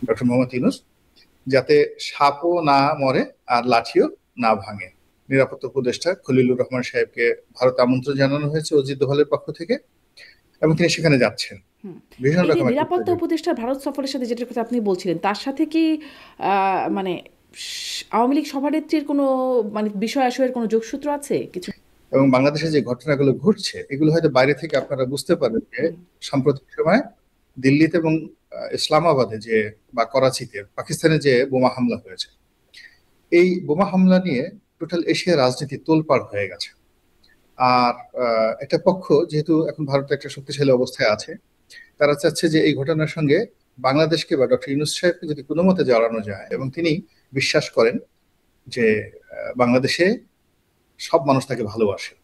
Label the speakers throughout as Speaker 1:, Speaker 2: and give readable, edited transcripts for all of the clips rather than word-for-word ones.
Speaker 1: Doctor Mohammad Yunus, যাতে সাপও না মরে আর লাঠিও না ভাঙে। নিরাপত্তা উপদেষ্টা খলিলুর রহমান সাহেবকে ভারত আমন্ত্রণ জানানো হয়েছে অজিত দোভালের পক্ষ থেকে, এবং তিনি সেখানে যাচ্ছেন। ভীষণ
Speaker 2: এই যে
Speaker 1: রকম একটা
Speaker 2: নিরাপত্তা
Speaker 1: উত্তেজনা।
Speaker 2: উপদেষ্টার ভারত সফরের সাথে যেটার কথা আপনি বলছিলেন তার সাথে কি মানে আওয়ামী লীগ সভানেত্রীর কোনো মানে বিষয় আশয়ের কোনো যোগসূত্র আছে কিছু?
Speaker 1: এবং বাংলাদেশে যে ঘটনাগুলো ঘটছে এগুলো হয়তো বাইরে থেকে আপনারা বুঝতে পারেন যে সাম্প্রতিক সময় দিল্লিতে এবং ইসলামাবাদে যে বা করাচিতে পাকিস্তানে যে বোমা হামলা হয়েছে, এই বোমা হামলা নিয়ে টোটাল এশিয়া রাজনীতি তোলপাড় হয়ে গেছে। আর একটা পক্ষ যেহেতু এখন ভারত একটা শক্তিশালী অবস্থায় আছে, তারা চাচ্ছে যে এই ঘটনার সঙ্গে বাংলাদেশকে বা ডক্টর ইউনূস সাহেবকে যদি কোনো মতে জড়ানো যায়, এবং তিনি বিশ্বাস করেন যে বাংলাদেশে সব মানুষ তাকে ভালোবাসে,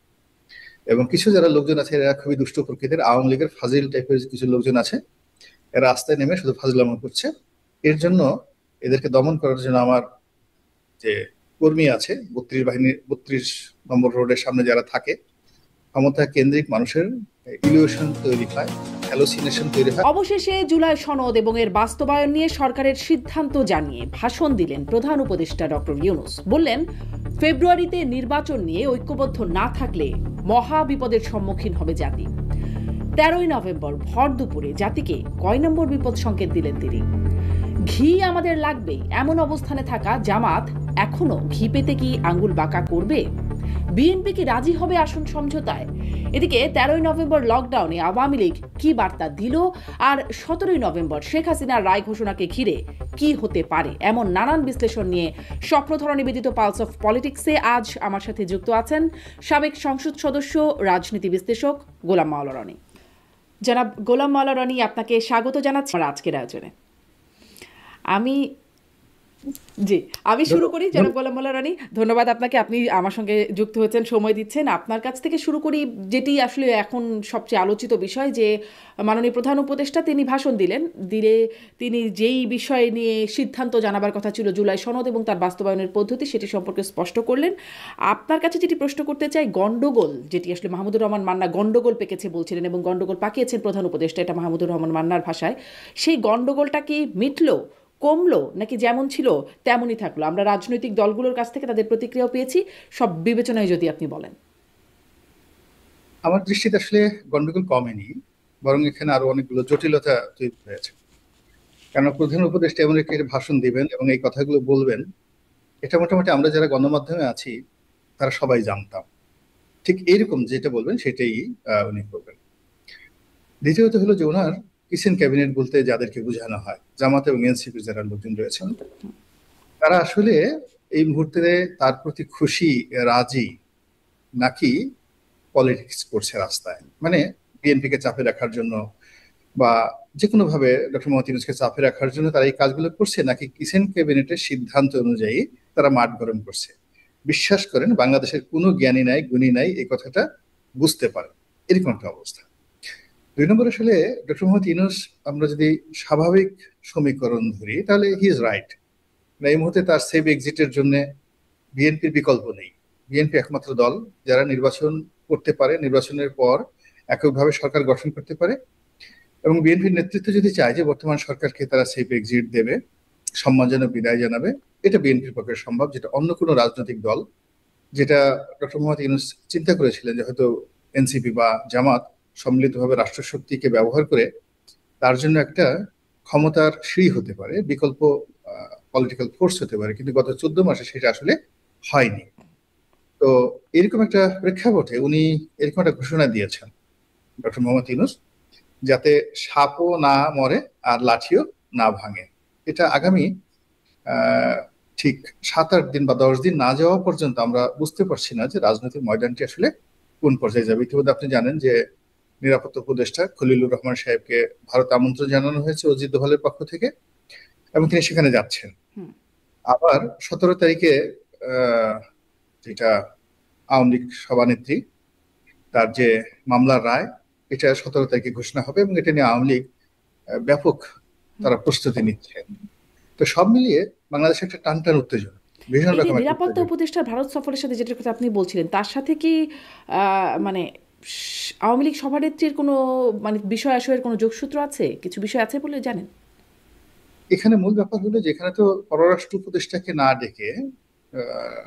Speaker 1: এবং কিছু যারা লোকজন আছে এরা খুবই দুষ্ট প্রকৃতির, আওয়ামী লীগের ফাজিল টাইপের কিছু লোকজন আছে, এরা রাস্তায় নেমে শুধু ফাজলামো করছে। এর জন্য এদেরকে দমন করার জন্য আমার যে কর্মী আছে 32 নম্বর রোডের সামনে যারা থাকে, ক্ষমতা কেন্দ্রিক মানুষের ইলিউশন তৈরি হয়, হ্যালোসিনেশন তৈরি হয়।
Speaker 2: অবশেষে জুলাই সনদ এবং এর বাস্তবায়ন নিয়ে সরকারের সিদ্ধান্ত জানিয়ে ভাষণ দিলেন প্রধান উপদেষ্টা ডক্টর ইউনূস। বললেন, ফেব্রুয়ারিতে নির্বাচন নিয়ে ঐক্যবদ্ধ না থাকলে মহা বিপদের সম্মুখীন হবে জাতি। 13ই নভেম্বর ভর দুপুরে জাতিকে কয় নম্বর বিপদ সংকেত দিলেন তিনি? ঘি আমাদের লাগবে এমন অবস্থানে থাকা জামাত এখনো ঘি পেতে কি আঙ্গুল বাঁকা করবে? বিএনপি কি রাজি হবে আসন সমঝোতায়? এদিকে 13ই নভেম্বর লকডাউনে আওয়ামী লীগ কি বার্তা দিল, আর 17ই নভেম্বর শেখ হাসিনার রায় ঘোষণাকে ঘিরে কি হতে পারে, এমন নানান বিশ্লেষণ নিয়ে স্বপ্নধরা নিবেদিত পালস অফ পলিটিক্সে আজ আমার সাথে যুক্ত আছেন সাবেক সংসদ সদস্য রাজনীতি বিশ্লেষক গোলাম মাওলা রনি। জনাব গোলাম মাওলা রনি, আপনাকে স্বাগত জানাচ্ছি আমার আজকের আয়োজনে। আমি আমি শুরু করি। জনাব গোলাম মোল্লা রানী, ধন্যবাদ আপনাকে, আপনি আমার সঙ্গে যুক্ত হয়েছেন, সময় দিচ্ছেন। আপনার কাছ থেকে শুরু করি, যেটি আসলে এখন সবচেয়ে আলোচিত বিষয়, যে মাননীয় প্রধান উপদেষ্টা তিনি ভাষণ দিলে তিনি যেই বিষয় নিয়ে সিদ্ধান্ত জানাবার কথা ছিল জুলাই সনদ এবং তার বাস্তবায়নের পদ্ধতি, সেটি সম্পর্কে স্পষ্ট করলেন। আপনার কাছে যেটি প্রশ্ন করতে চাই, গন্ডগোল যেটি আসলে মাহমুদুর রহমান মান্না গন্ডগোল পেকেছে বলছিলেন এবং গন্ডগোল পাকিয়েছেন প্রধান উপদেষ্টা, এটা মাহমুদুর রহমান মান্নার ভাষায়, সেই গন্ডগোলটা কি মিটলো, কমলো, নাকি যেমন ছিল তেমনই থাকলো? আমরা রাজনৈতিক দলগুলোর কাছ থেকে তাদের প্রতিক্রিয়াও পেয়েছি, সব বিবেচনায় যদি আপনি বলেন।
Speaker 1: আমার দৃষ্টিতে আসলে গন্ডগোল কমেনি, বরং এখানে আরো অনেকগুলো জটিলতা তৈরি হয়েছে। কারণ প্রধান উপদেষ্টা এমন একটি ভাষণ দিবেন এবং এই কথাগুলো বলবেন, এটা মোটামুটি আমরা যারা গণমাধ্যমে আছি তারা সবাই জানতাম। ঠিক এইরকম যেটা বলবেন সেটাই উনি করবেন। দ্বিতীয়ত হলো যে ওনার কিচেন ক্যাবিনেট বলতে যাদেরকে বোঝানো হয়, জামাত এবং এনসিপির যারা লোকজন রয়েছেন, তারা আসলে এই মুহূর্তে তার প্রতি খুশি, রাজি, নাকি পলিটিক্স করছে রাস্তায়, মানে বিএনপিকে চাপে রাখার জন্য বা যে কোনো ভাবে ডক্টর মোহাম্মদ ইউনূসকে চাপে রাখার জন্য তারা এই কাজগুলো করছে, নাকি কিচেন ক্যাবিনেটের সিদ্ধান্ত অনুযায়ী তারা মাঠ গরম করছে। বিশ্বাস করেন বাংলাদেশের কোনো জ্ঞানী নাই, গুণী নাই এই কথাটা বুঝতে পারে, এরকম একটা অবস্থা। 2 নম্বর, আসলে ডক্টর মোহাম্মদ ইউনূস, আমরা যদি স্বাভাবিক সমীকরণ ধরি তাহলে হি ইজ রাইট। এই মুহূর্তে তার সেভ এক্সিটের জন্য বিএনপির বিকল্প নেই। বিএনপি একমাত্র দল যারা নির্বাচন করতে পারে, নির্বাচনের পর এককভাবে সরকার গঠন করতে পারে, এবং বিএনপির নেতৃত্ব যদি চায় যে বর্তমান সরকারকে তারা সেফ এক্সিট দেবে, সম্মানজনক বিদায় জানাবে, এটা বিএনপির পক্ষে সম্ভব, যেটা অন্য কোনো রাজনৈতিক দল, যেটা ডক্টর মোহাম্মদ ইউনূস চিন্তা করেছিলেন যে হয়তো এনসিপি বা জামাত সম্মিলিতভাবে রাষ্ট্রশক্তিকে ব্যবহার করে তার জন্য একটা ক্ষমতার সিঁড়ি হতে পারে, বিকল্প পলিটিক্যাল ফোর্স হতে পারে, কিন্তু গত 14 মাসে সেটা আসলে হয়নি। তো এরকম একটা প্রেক্ষাপটে উনি এরকম একটা ঘোষণা দিয়েছেন ডক্টর মোহাম্মদ ইউনূস, যাতে সাপও না মরে আর লাঠিও না ভাঙে। এটা আগামী আহ ঠিক 7-8 দিন বা 10 দিন না যাওয়া পর্যন্ত আমরা বুঝতে পারছি না যে রাজনৈতিক ময়দানটি আসলে কোন পর্যায়ে যাবে। ইতিমধ্যে আপনি জানেন যে নিরাপত্তা উপদেষ্টা খলিলুর রহমান সাহেবকে ভারত আমন্ত্রণ জানানো হয়েছে অজিত দোভালের পক্ষ থেকে, এবং তিনি সেখানে যাচ্ছেন। আবার 17 তারিখে আহ যেটা আওয়ামী লীগ সভানেত্রী তার যে মামলার রায়, এটা 17 তারিখে ঘোষণা হবে, এবং এটা নিয়ে আওয়ামী লীগ ব্যাপক তারা প্রস্তুতি নিচ্ছে। তো সব মিলিয়ে বাংলাদেশে একটা টানটান উত্তেজনা, ভীষণ
Speaker 2: এই যে
Speaker 1: রকম একটা
Speaker 2: নিরাপত্তা
Speaker 1: উত্তেজনা।
Speaker 2: উপদেষ্টার ভারত সফরের সাথে যেটার কথা আপনি বলছিলেন তার সাথে কি মানে আওয়ামী লীগ সভানেত্রীর কোনো মানে বিষয় আশয়ের কোনো যোগসূত্র আছে, কিছু বিষয় আছে বলে জানেন?
Speaker 1: এখানে মূল ব্যাপার হলো যে এখানে তো পররাষ্ট্র উপদেষ্টাকে না ডেকে আহ,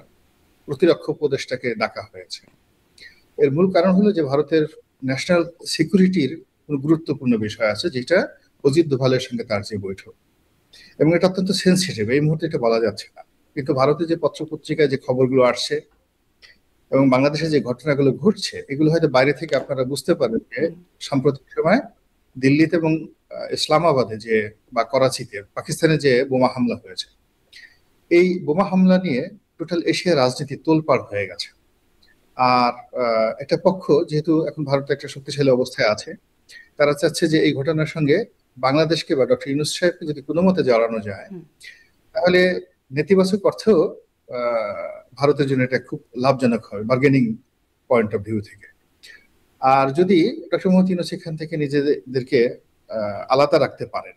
Speaker 1: প্রতিরক্ষা উপদেষ্টাকে ডাকা হয়েছে। এর মূল কারণ হলো যে ভারতের ন্যাশনাল সিকিউরিটির গুরুত্বপূর্ণ বিষয় আছে, যেটা অজিত দোভালের সঙ্গে তার যে বৈঠক, এবং এটা অত্যন্ত সেন্সিটিভ, এই মুহূর্তে এটা বলা যাচ্ছে না। কিন্তু ভারতে যে পত্র পত্রিকায় যে খবরগুলো আসছে এবং বাংলাদেশে যে ঘটনাগুলো ঘটছে, এগুলো হয়তো বাইরে থেকে আপনারা বুঝতে পারেন যে সাম্প্রতিক সময় দিল্লিতে এবং ইসলামাবাদে যে বা করাচিতে পাকিস্তানে যে বোমা হামলা হয়েছে, এই বোমা হামলা নিয়ে টোটাল এশিয়ার রাজনীতি তোলপাড় হয়ে গেছে। আর একটা পক্ষ যেহেতু এখন ভারত একটা শক্তিশালী অবস্থায় আছে, তারা চাচ্ছে যে এই ঘটনার সঙ্গে বাংলাদেশকে বা ডক্টর ইউনূস সাহেবকে যদি কোনো মতে জড়ানো যায়, তাহলে নেতিবাচক অর্থেও ভারতের জন্য এটা খুব লাভজনক হবে বার্গেনিং পয়েন্ট অফ ভিউ থেকে। আর যদি ডক্টর মোহাম্মদ ইউনূস এখান থেকে নিজেদেরকে আলাদা রাখতে পারেন,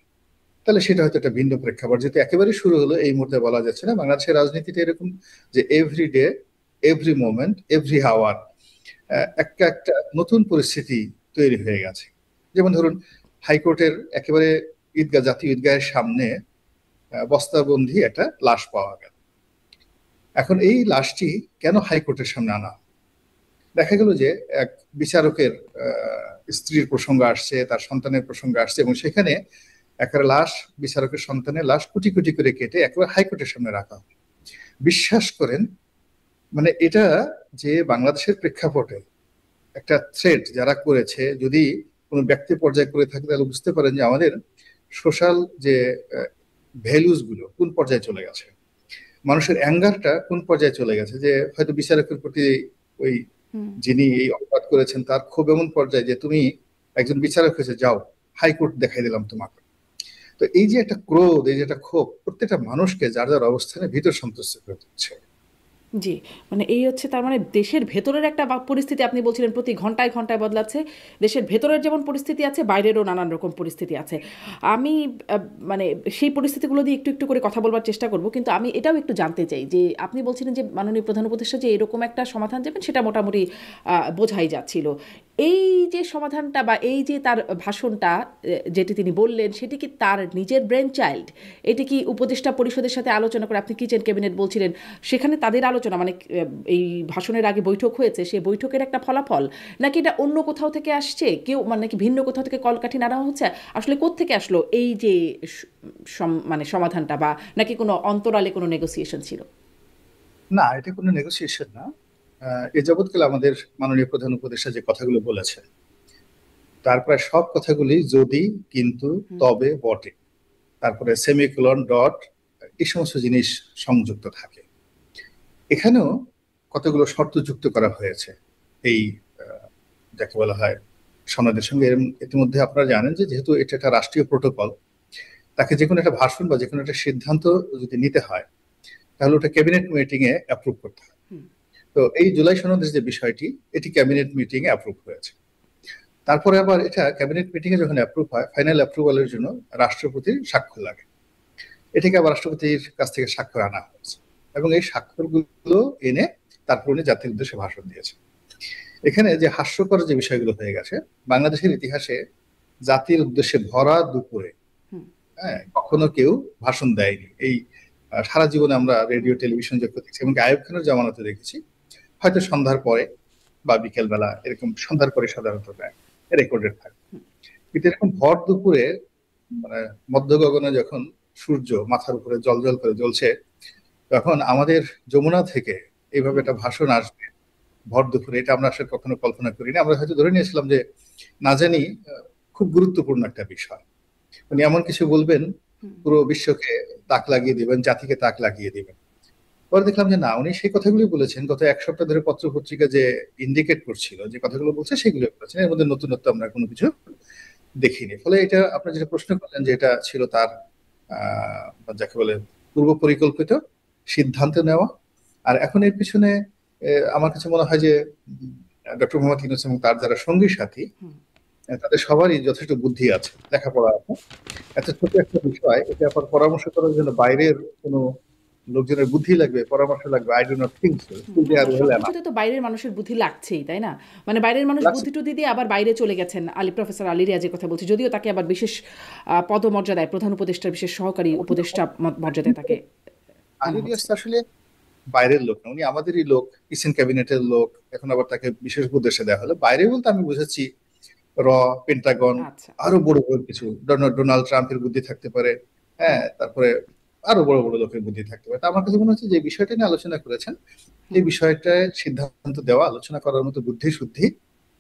Speaker 1: তাহলে সেটা হয়তো একটা ভিন্ন প্রেক্ষাপট। যেহেতু একেবারে শুরু হলো এই মুহূর্তে বলা যাচ্ছে না, বাংলাদেশের রাজনীতিটা এরকম যে every day, every moment, every hour একটা একটা নতুন পরিস্থিতি তৈরি হয়ে গেছে। যেমন ধরুন, হাইকোর্টের একেবারে ঈদগাহ, জাতীয় ঈদগাহের সামনে বস্তাবন্ধি একটা লাশ পাওয়া গেল। এখন এই লাশটি কেন হাইকোর্টের সামনে আনা? দেখা গেল যে এক বিচারকের স্ত্রীর প্রসঙ্গ আসছে, তার সন্তানের প্রসঙ্গ আসছে, এবং সেখানে একটা লাশ, বিচারকের সন্তানের লাশ কুটি কুটি করে কেটে একেবারে হাইকোর্টের সামনে রাখা হয়। বিশ্বাস করেন, মানে এটা যে বাংলাদেশের প্রেক্ষাপটে একটা থ্রেট যারা করেছে, যদি কোনো ব্যক্তি পর্যায়ে করে থাকে, তাহলে বুঝতে পারেন যে আমাদের সোশ্যাল যে ভ্যালুস গুলো কোন পর্যায়ে চলে গেছে, মানুষের অ্যাঙ্গারটা কোন পর্যায়ে চলে গেছে, যে হয়তো বিচারকের প্রতি ওই যিনি এই অপরাধ করেছেন তার ক্ষোভ এমন পর্যায়ে যে তুমি একজন বিচারক হয়েছে, যাও হাইকোর্ট দেখাই দিলাম তোমাকে। তো এই যে একটা ক্রোধ, এই যে একটা ক্ষোভ, প্রত্যেকটা মানুষকে যার যার অবস্থানে ভিতর সন্তুষ্ট করে দিচ্ছে।
Speaker 2: জি, মানে এই হচ্ছে তার মানে দেশের ভেতরের একটা পরিস্থিতি আপনি বলছিলেন প্রতি ঘন্টায় ঘন্টায় বদলাচ্ছে। দেশের ভেতরের যেমন পরিস্থিতি আছে, বাইরেরও নানান রকম পরিস্থিতি আছে। আমি মানে সেই পরিস্থিতিগুলো দিয়ে একটু একটু করে কথা বলবার চেষ্টা করব, কিন্তু আমি এটাও একটু জানতে চাই যে আপনি বলছিলেন যে মাননীয় প্রধান উপদেষ্টা যে এরকম একটা সমাধান দেবেন, সেটা মোটামুটি বোঝাই যাচ্ছিল। এই যে সমাধানটা বা এই যে তার ভাষণটা যেটি তিনি বললেন, সেটি কি তার নিজের ব্রেন চাইল্ড? এটি কি উপদেষ্টা পরিষদের সাথে আলোচনা করে, আপনি কিচেন ক্যাবিনেট বলছিলেন, সেখানে তাদের আলোচনা মানে এই ভাষণের আগে বৈঠক হয়েছে, সেই বৈঠকের একটা ফলাফল, নাকি এটা অন্য কোথাও থেকে আসছে, কেউ মানে নাকি ভিন্ন কোথাও থেকে কলকাঠি নাড়া হচ্ছে? আসলে কোত্থেকে আসলো এই যে মানে সমাধানটা, বা নাকি কোনো অন্তরালে কোনো নেগোসিয়েশন ছিল?
Speaker 1: না, এটা কোনো নেগোসিয়েশন না। এ যাবৎকাল আমাদের মাননীয় প্রধান উপদেষ্টা যে কথাগুলো বলেছেন, তার প্রায় সব কথাগুলি যদি, কিন্তু, তবে, বটে, তারপরে সেমিকোলন, ডট, এই সমস্ত জিনিস সংযুক্ত থাকে। এখানেও কতগুলো শর্ত যুক্ত করা হয়েছে এই যাকে বলা হয় সনদের সঙ্গে। ইতিমধ্যে আপনারা জানেন যে যেহেতু এটা একটা রাষ্ট্রীয় প্রোটোকল, তাকে যে কোনো একটা ভাষণ বা যে কোনো একটা সিদ্ধান্ত যদি নিতে হয়, তাহলে ওটা ক্যাবিনেট মিটিং এ অ্যাপ্রুভ করতে হয়। তো এই জুলাই সনদের যে বিষয়টি, এটি ক্যাবিনেট মিটিং এ অ্যাপ্রুভ হয়েছে। তারপরে আবার এটা ক্যাবিনেট মিটিং এ যখন অ্যাপ্রুভ হয়, ফাইনাল অ্যাপ্রুভালের জন্য রাষ্ট্রপতির স্বাক্ষর লাগে। এটাকে আবার রাষ্ট্রপতির কাছ থেকে স্বাক্ষর আনা হয়েছে, এবং এই স্বাক্ষরগুলো এনে তারপর উনি জাতির উদ্দেশ্যে ভাষণ দিয়েছে। এখানে যে হাস্যকর যে বিষয়গুলো হয়ে গেছে, বাংলাদেশের ইতিহাসে জাতির উদ্দেশ্যে ভরা দুপুরে কখনো কেউ ভাষণ দেয়নি। এই সারা জীবনে আমরা রেডিও টেলিভিশন যখন দেখছি, এবং আইয়ুব খানের জামানাতে দেখেছি, হয়তো সন্ধ্যার পরে বা বিকেল বেলা, এরকম সন্ধ্যার পরে সাধারণত রেকর্ডেড থাকে। কিন্তু এরকম ভর দুপুরে, মানে মধ্য গগনে যখন সূর্য মাথার উপরে জল করে জ্বলছে, তখন আমাদের যমুনা থেকে এইভাবে একটা ভাষণ আসবে ভর দুপুরে, এটা আমরা আসলে কখনো কল্পনা করিনি। আমরা হয়তো ধরে নিয়েছিলাম যে না জানি খুব গুরুত্বপূর্ণ একটা বিষয়, উনি এমন কিছু বলবেন পুরো বিশ্বকে তাক লাগিয়ে দিবেন, জাতিকে তাক লাগিয়ে দিবেন। পরে দেখলাম যে না, উনি সেই কথাগুলি বলেছেন গত এক সপ্তাহ ধরে পত্র পত্রিকা যে ইন্ডিকেট করছিল, যে কথাগুলো বলছে সেগুলো বলেছেন, এর মধ্যে নতুনত্ব আমরা কোনো কিছু দেখিনি। ফলে এটা আপনার যেটা প্রশ্ন করলেন যে এটা ছিল তার যাকে বলে পূর্ব পরিকল্পিত সিদ্ধান্ত নেওয়া। আর এখন এর পিছনে আমার কাছে মনে হয় যে ডক্টর মোহাম্মদ ইউনূস এবং তার যারা সঙ্গী সাথী, তাদের সবারই যথেষ্ট বুদ্ধি আছে, লেখাপড়া আছে। এত ছোট একটা বিষয়, এটা আবার পরামর্শ করার জন্য বাইরের কোনো লোকজনের বুদ্ধি লাগবে, পরামর্শ লাগবে, I do not think so.
Speaker 2: সবকিছুতে তো বাইরের মানুষের বুদ্ধি লাগছেই, তাই না? মানে বাইরের মানুষ বুদ্ধি টুদ্ধি দিয়ে আবার বাইরে চলে গেছেন। প্রফেসর আলী রিয়াজের কথা বলছি, যদিও তাকে আবার বিশেষ পদমর্যাদায়, প্রধান উপদেষ্টার বিশেষ সহকারী উপদেষ্টা মর্যাদায় তাকে
Speaker 1: আলী রিয়াজ আসলে বাইরের লোক না, উনি আমাদেরই লোক, কিচেন ক্যাবিনেটের লোক। এখন আবার তাকে বিশেষ উপদেষ্টা দেওয়া হলো। বাইরে বলতে আমি বুঝাচ্ছি পেন্টাগন,
Speaker 2: আচ্ছা।
Speaker 1: আরো বড় বড় কিছু, ডোনাল্ড ট্রাম্পের বুদ্ধি থাকতে পারে, হ্যাঁ, তারপরে আরো বড় বড় লোকের বুদ্ধি থাকতে পারে। তা আমার কাছে মনে হচ্ছে যে বিষয়টা নিয়ে আলোচনা করেছেন, এই বিষয়টায় সিদ্ধান্ত দেওয়া, আলোচনা করার মতো বুদ্ধি শুদ্ধি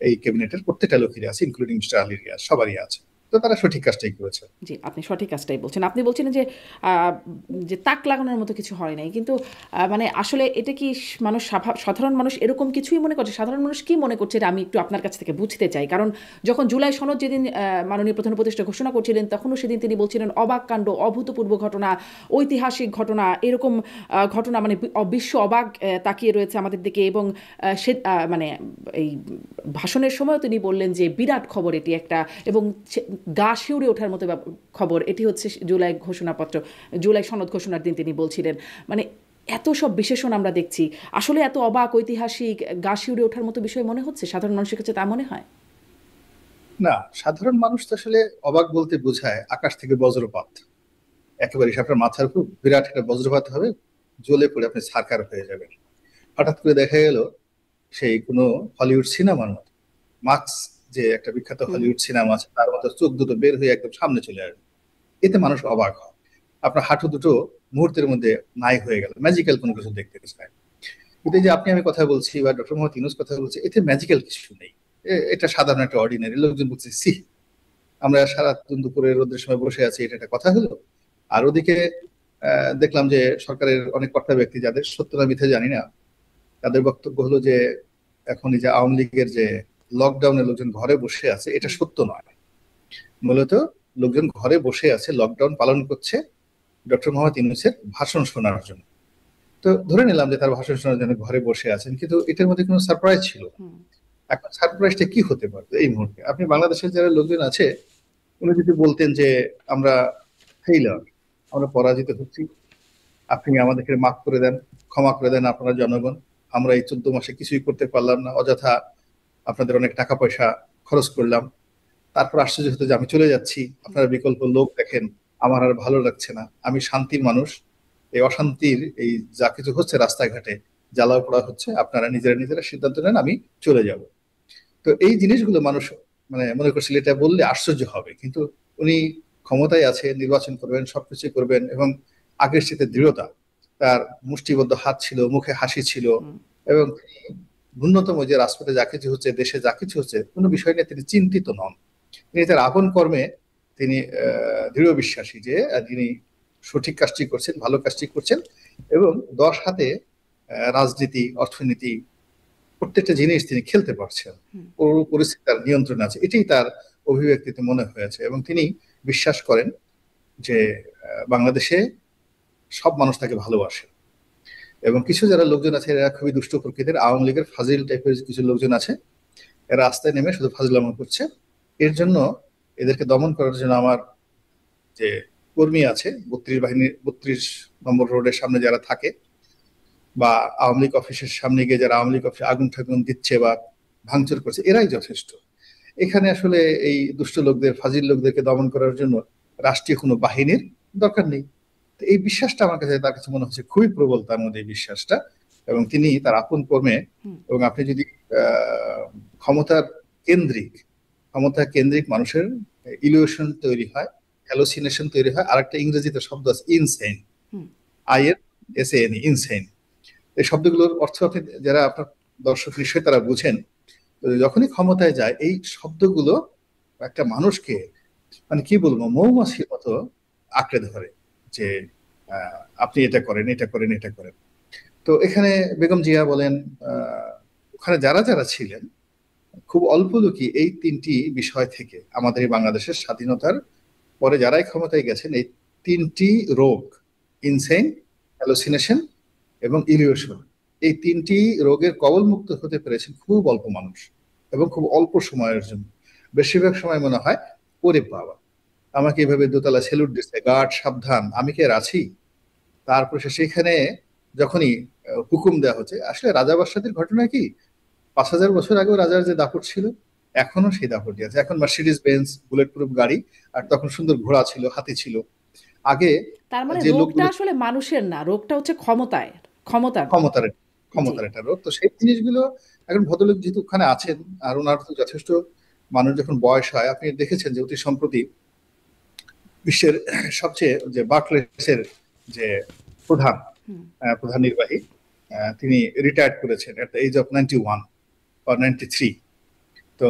Speaker 1: এই ক্যাবিনেটের প্রত্যেকটা লোকেরই আছে, ইনক্লুডিং মিস্টার আলী রিয়াজ, সবারই আছে। তো তারা সঠিক কাজটাই করেছে।
Speaker 2: জি, আপনি সঠিক কাজটাই বলছেন। আপনি বলছিলেন যে যে তাক লাগানোর মতো কিছু হয় নাই, কিন্তু মানে আসলে এটা কি মানুষ, সাধারণ মানুষ এরকম কিছুই মনে করছে? সাধারণ মানুষ কি মনে করছে এটা আমি একটু আপনার কাছ থেকে বুঝতে চাই। কারণ যখন জুলাই সনদ যেদিন মাননীয় প্রধান উপদেষ্টা ঘোষণা করছিলেন, তখনও সেদিন তিনি বলছিলেন অবাক কাণ্ড, অভূতপূর্ব ঘটনা, ঐতিহাসিক ঘটনা, এরকম ঘটনা, মানে বিশ্ব অবাক তাকিয়ে রয়েছে আমাদের দিকে। এবং সে মানে এই ভাষণের সময়ও তিনি বললেন যে বিরাট খবর এটি একটা, এবং গা শিউরে ওঠার মতো খবর এটি হচ্ছে জুলাই ঘোষণাপত্র, জুলাই সনদ ঘোষণার দিন তিনি বলছিলেন। মানে এত সব বিশেষণ আমরা দেখছি, আসলে এত অবাক, ঐতিহাসিক, গা শিউরে ওঠার মতো বিষয় মনে হচ্ছে সাধারণ মানুষের কাছে, তা মনে হয়
Speaker 1: না, সাধারণ মানুষ তো আসলে অবাক বলতে বোঝায় আকাশ থেকে বজ্রপাত, একেবারে আপনার মাথার উপর বিরাট একটা বজ্রপাত হবে, জ্বলে পড়ে আপনি ছারখার হয়ে যাবেন। হঠাৎ করে দেখা গেল সেই কোনো হলিউড সিনেমার মতো, মার্কস যে একটা বিখ্যাত হলিউড সিনেমা আছে, তার মতো চোখ দুটো বের হয়ে একদম সামনে চলে আসবে। এতে মানুষ অবাক হয়। আপনার হাঁটু দুটো মুহূর্তের মধ্যে নাই হয়ে গেল, ম্যাজিক্যাল কোনো কিছু দেখতে চায়। কিন্তু এই যে আপনি আমি কথা বলছি বা ডক্টর মোহাম্মদ ইউনূস কথা বলছি, এতে ম্যাজিক্যাল কিছু নেই। এটা সাধারণ একটা অর্ডিনারি। লোকজন বলছে সি, আমরা সারা দুপুরে রোদের সময় বসে আছি, এটা একটা কথা হলো? আর ওদিকে দেখলাম যে সরকারের অনেক কর্তা ব্যক্তি, যাদের সত্য না মিথ্যা জানি না, তাদের বক্তব্য হলো যে এখন এই যে আওয়ামী লীগের যে লকডাউনে লোকজন ঘরে বসে আছে, এটা সত্য নয়। মূলত লোকজন ঘরে বসে আছে, লকডাউন পালন করছে ডক্টর মোহাম্মদ ইউনূসের ভাষণ শোনার জন্য। তো ধরে নিলাম যে তার ভাষণ শোনার জন্য ঘরে বসে আছেন, কিন্তু এটার মধ্যে কোনো সারপ্রাইজ ছিল না। এখন সারপ্রাইজটা কি হতে পারতো এই মুহূর্তে? আপনি বাংলাদেশের যারা লোকজন আছে, উনি যদি বলতেন যে আমরা ফেইলার, আমরা পরাজিত হচ্ছি, আপনি আমাদেরকে মাফ করে দেন, ক্ষমা করে দেন আপনারা জনগণ, আমরা এই 14 মাসে কিছুই করতে পারলাম না, অযথা আপনাদের অনেক টাকা পয়সা খরচ করলাম, তারপর আশ্চর্য হতো যে আমি চলে যাচ্ছি, আপনারা বিকল্প লোক দেখেন, আমার আর ভালো লাগছে না, আমি শান্তির মানুষ, এই অশান্তির এই যা কিছু হচ্ছে রাস্তাঘাটে, জ্বালাও পড়া হচ্ছে, আপনারা নিজেরা নিজেরা সিদ্ধান্ত নেন, আমি চলে যাব। তো এই জিনিসগুলো মানুষ মানে মনে করছিল এটা বললে আশ্চর্য হবে, কিন্তু উনি ক্ষমতায় আছে, নির্বাচন করবেন, সবকিছু করবেন, এবং আগের সাথে দৃঢ়তা, তার মুষ্টিবদ্ধ হাত ছিল, মুখে হাসি ছিল, এবং ন্যূনতম যে রাজপথে যা কিছু হচ্ছে, দেশে যা কিছু হচ্ছে, কোনো বিষয় নিয়ে তিনি চিন্তিত নন। তিনি তার আপন কর্মে তিনি দৃঢ় বিশ্বাসী যে তিনি সঠিক কাজটি করছেন, ভালো কাজটি করছেন, এবং 10 হাতে রাজনীতি, অর্থনীতি, প্রত্যেকটা জিনিস তিনি খেলতে পারছেন, পুরো পরিস্থিতি তার নিয়ন্ত্রণে আছে। এটাই তার অভিব্যক্তিতে মনে হয়েছে। এবং তিনি বিশ্বাস করেন যে বাংলাদেশে সব মানুষ তাকে ভালোবাসে। এবং কিছু যারা লোকজন আছে, এরা খুবই দুষ্ট প্রকৃতির, আওয়ামী লীগের ফাজিল টাইপের কিছু লোকজন আছে, এরা রাস্তায় নেমে শুধু ফাজলামো করছে। এর জন্য, এদেরকে দমন করার জন্য আমার যে কর্মী আছে 32 নম্বর রোডের সামনে যারা থাকে, বা আওয়ামী লীগ অফিসের সামনে গিয়ে যারা আওয়ামী লীগ অফিসে আগুন ঠাগুন দিচ্ছে বা ভাঙচুর করছে, এরাই যথেষ্ট। এখানে আসলে এই দুষ্ট লোকদের, ফাজিল লোকদেরকে দমন করার জন্য রাষ্ট্রীয় কোনো বাহিনীর দরকার নেই। তো এই বিশ্বাসটা আমার কাছে, তার কাছে মনে হচ্ছে খুবই প্রবল তার মধ্যে এই বিশ্বাসটা। এবং তিনি তার আপন কর্মে, এবং আপনি যদি ক্ষমতার কেন্দ্রিক মানুষের ইলিউশন তৈরি হয়, হ্যালোসিনেশন তৈরি হয়। আরেকটা ইংরেজিতে শব্দ আছে ইনসেইন, INSANE, ইনসেইন। এই শব্দগুলোর অর্থ আপনি যারা আপনার দর্শক নিশ্চয়ই তারা বুঝেন। যখনই ক্ষমতায় যায়, এই শব্দগুলো একটা মানুষকে মানে কি বলবো, মৌমাছির মতো আঁকড়ে ধরে, যে আপনি এটা করেন, এটা করেন, এটা করেন। তো এখানে বেগম জিয়া বলেন, ওখানে যারা যারা ছিলেন, খুব অল্প লোকই এই 3টি বিষয় থেকে, আমাদের এই বাংলাদেশের স্বাধীনতার পরে যারাই ক্ষমতায় গেছেন, এই 3টি রোগ, ইনসেইন, হ্যালোসিনেশন এবং ইলিউশন, এই 3টি রোগের কবলমুক্ত হতে পেরেছেন খুব অল্প মানুষ, এবং খুব অল্প সময়ের জন্য। বেশিরভাগ সময় মনে হয় ওরে বাবা, আমাকে এভাবে দোতলা সেলুট দিচ্ছে, গার্ড সাবধান, আমি কি আর আছি? তারপরে সেখানে যখনই হুকুম দেওয়া হচ্ছে, আসলে রাজা বাদশাদের ঘটনা কি 5,000 বছর আগেও রাজার যে দাপট ছিল এখনো সেই দাপটই আছে। এখন মার্সিডিজ বেঞ্জ বুলেট প্রুফ গাড়ি, আর তখন সুন্দর ঘোড়া ছিল, হাতি ছিল। আগে
Speaker 2: তার মানে
Speaker 1: যে
Speaker 2: রোগটা
Speaker 1: লোকগুলো
Speaker 2: আসলে মানুষের না, রোগটা হচ্ছে ক্ষমতার।
Speaker 1: ক্ষমতার
Speaker 2: জি।
Speaker 1: ক্ষমতার একটা রোগ, তো সেই জিনিসগুলো এখন ভদ্রলোক যেহেতু ওখানে আছেন, আর ওনার তো যথেষ্ট মানুষ যখন বয়স হয়, আপনি দেখেছেন যে অতি সম্প্রতি বিশ্বের সবচেয়ে যে বার্কলেসের যে প্রধান
Speaker 2: হুম।
Speaker 1: প্রধান নির্বাহী, তিনি রিটায়ার্ড করেছেন এট দ্য এজ অফ 91 বা 93। তো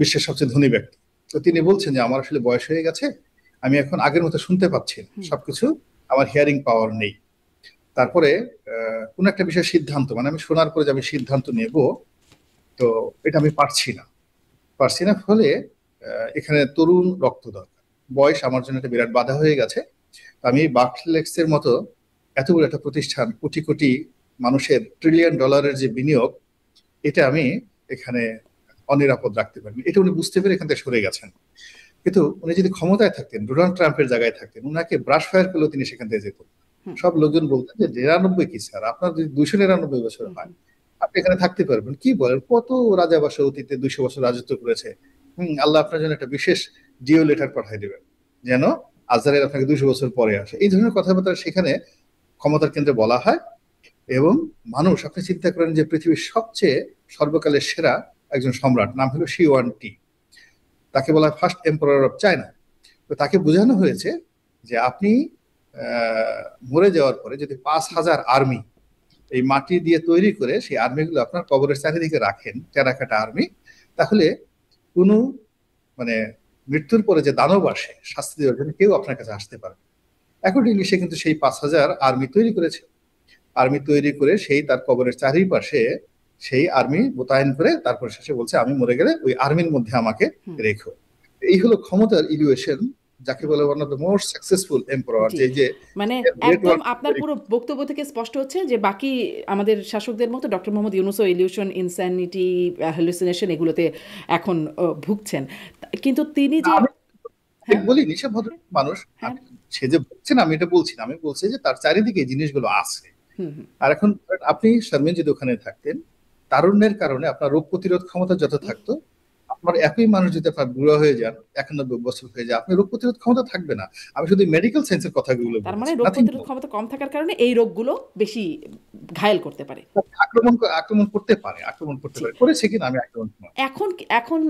Speaker 1: বিশ্বের সবচেয়ে ধনী ব্যক্তি। তো তিনি বলছেন যে আমার আসলে বয়স হয়ে গেছে, আমি এখন আগের মতো শুনতে পাচ্ছি না, সবকিছু, আমার হিয়ারিং পাওয়ার নেই। তারপরে কোন একটা বিষয় সিদ্ধান্ত, মানে আমি শোনার পরে যে আমি সিদ্ধান্ত নেব, তো এটা আমি পারছি না ফলে এখানে তরুণ রক্ত দরকার। বয়স আমার জন্য একটা বিরাট বাধা হয়ে গেছে। আমি বার্কলেক্সের মতো এত বড় একটা প্রতিষ্ঠান, কোটি কোটি মানুষের ট্রিলিয়ন ডলারের যে বিনিয়োগ, এটা আমি এখানে অনিরাপদ রাখতে পারিনি। এটা উনি বুঝতে পেরে এখান থেকে সরে গেছেন। কিন্তু উনি যদি ক্ষমতায় থাকতেন, ডোনাল্ড ট্রাম্পের জায়গায় থাকতেন, উনাকে ব্রাশ ফায়ার করলেও তিনি সেখান থেকে যেতেন। সব লোকজন বলতেন যে 99 কি স্যার, আপনার যদি 299 বছর হয় আপনি এখানে থাকতে পারবেন, কি বলেন, কত রাজা বাসা অতীতে 200 বছর রাজত্ব করেছে। আল্লাহ আপনার জন্য একটা বিশেষ ডিও লেটার পাঠিয়ে দিবেন, যেন আজরাইল আপনাকে 200 বছর পরে আসে। এই ধরনের কথাবার্তা সেখানে ক্ষমতার কেন্দ্রে বলা হয়। এবং মানুষ, আপনি চিন্তা করেন যে পৃথিবীর সবচেয়ে সর্বকালের সেরা একজন সম্রাট, নাম হলো শি ওয়ান টি, তাকে বলা হয় ফার্স্ট এম্পারার অফ চায়না। তো তাকে বোঝানো হয়েছে যে আপনি মরে যাওয়ার পরে যদি 5,000 আর্মি এই মাটি দিয়ে তৈরি করে সেই আর্মিগুলো আপনার কবরের চারিদিকে রাখেন, টেরাকাটা আর্মি, তাহলে কোনো মানে মৃত্যুর পরে যে দানব আসে শাস্তি দেওয়ার জন্য, কেউ আপনার কাছে আসতে পারে। অ্যাকর্ডিংলি সে কিন্তু সেই 5,000 আর্মি তৈরি করেছে। আর্মি তৈরি করে সেই তার কবরের চারিপাশে সেই আর্মি মোতায়েন করে তারপর শেষে বলছে আমি মরে গেলে ওই আর্মির মধ্যে আমাকে রেখো। এই হলো ক্ষমতার ইলিউয়েশন, যাকে বলে one of the most successful emperor.
Speaker 2: জি।
Speaker 1: যে
Speaker 2: মানে
Speaker 1: গ্রেট
Speaker 2: একদম আপনার পুরো বক্তব্য থেকে স্পষ্ট হচ্ছে যে বাকি আমাদের শাসকদের মতো ডক্টর মোহাম্মদ ইউনূসও ইলিউশন, ইনস্যানিটি, হ্যালুসিনেশন এগুলোতে এখন ভুগছেন। কিন্তু তিনি যে
Speaker 1: আমি
Speaker 2: হ্যাঁ
Speaker 1: বলিনি সে ভদ্র মানুষ।
Speaker 2: হ্যাঁ
Speaker 1: সে যে বলছেন আমি এটা বলছি না, আমি বলছি যে তার চারিদিকে এই জিনিসগুলো আছে।
Speaker 2: হুম হুম
Speaker 1: আর এখন আপনি শারমিন যদি ওখানে থাকতেন, তারুণ্যের কারণে আপনার রোগ প্রতিরোধ ক্ষমতা যত থাকতো, আপনার একই মানুষ যদি আপনার বুড়ো হয়ে যান, 91 বছর হয়ে যায়, আপনার রোগ প্রতিরোধ ক্ষমতা থাকবে না। আমি শুধু মেডিকেল সায়েন্সের কথাগুলো
Speaker 2: তার মানে
Speaker 1: বলেছি,
Speaker 2: রোগ
Speaker 1: নাথিং।
Speaker 2: প্রতিরোধ ক্ষমতা কম থাকার কারণে এই রোগগুলো বেশি ঘায়েল করতে পারে।
Speaker 1: আক্রমণ করতে পারে,
Speaker 2: জি।
Speaker 1: করেছে কিনা আমি আক্রমণ করতে পারি।
Speaker 2: এখন এখন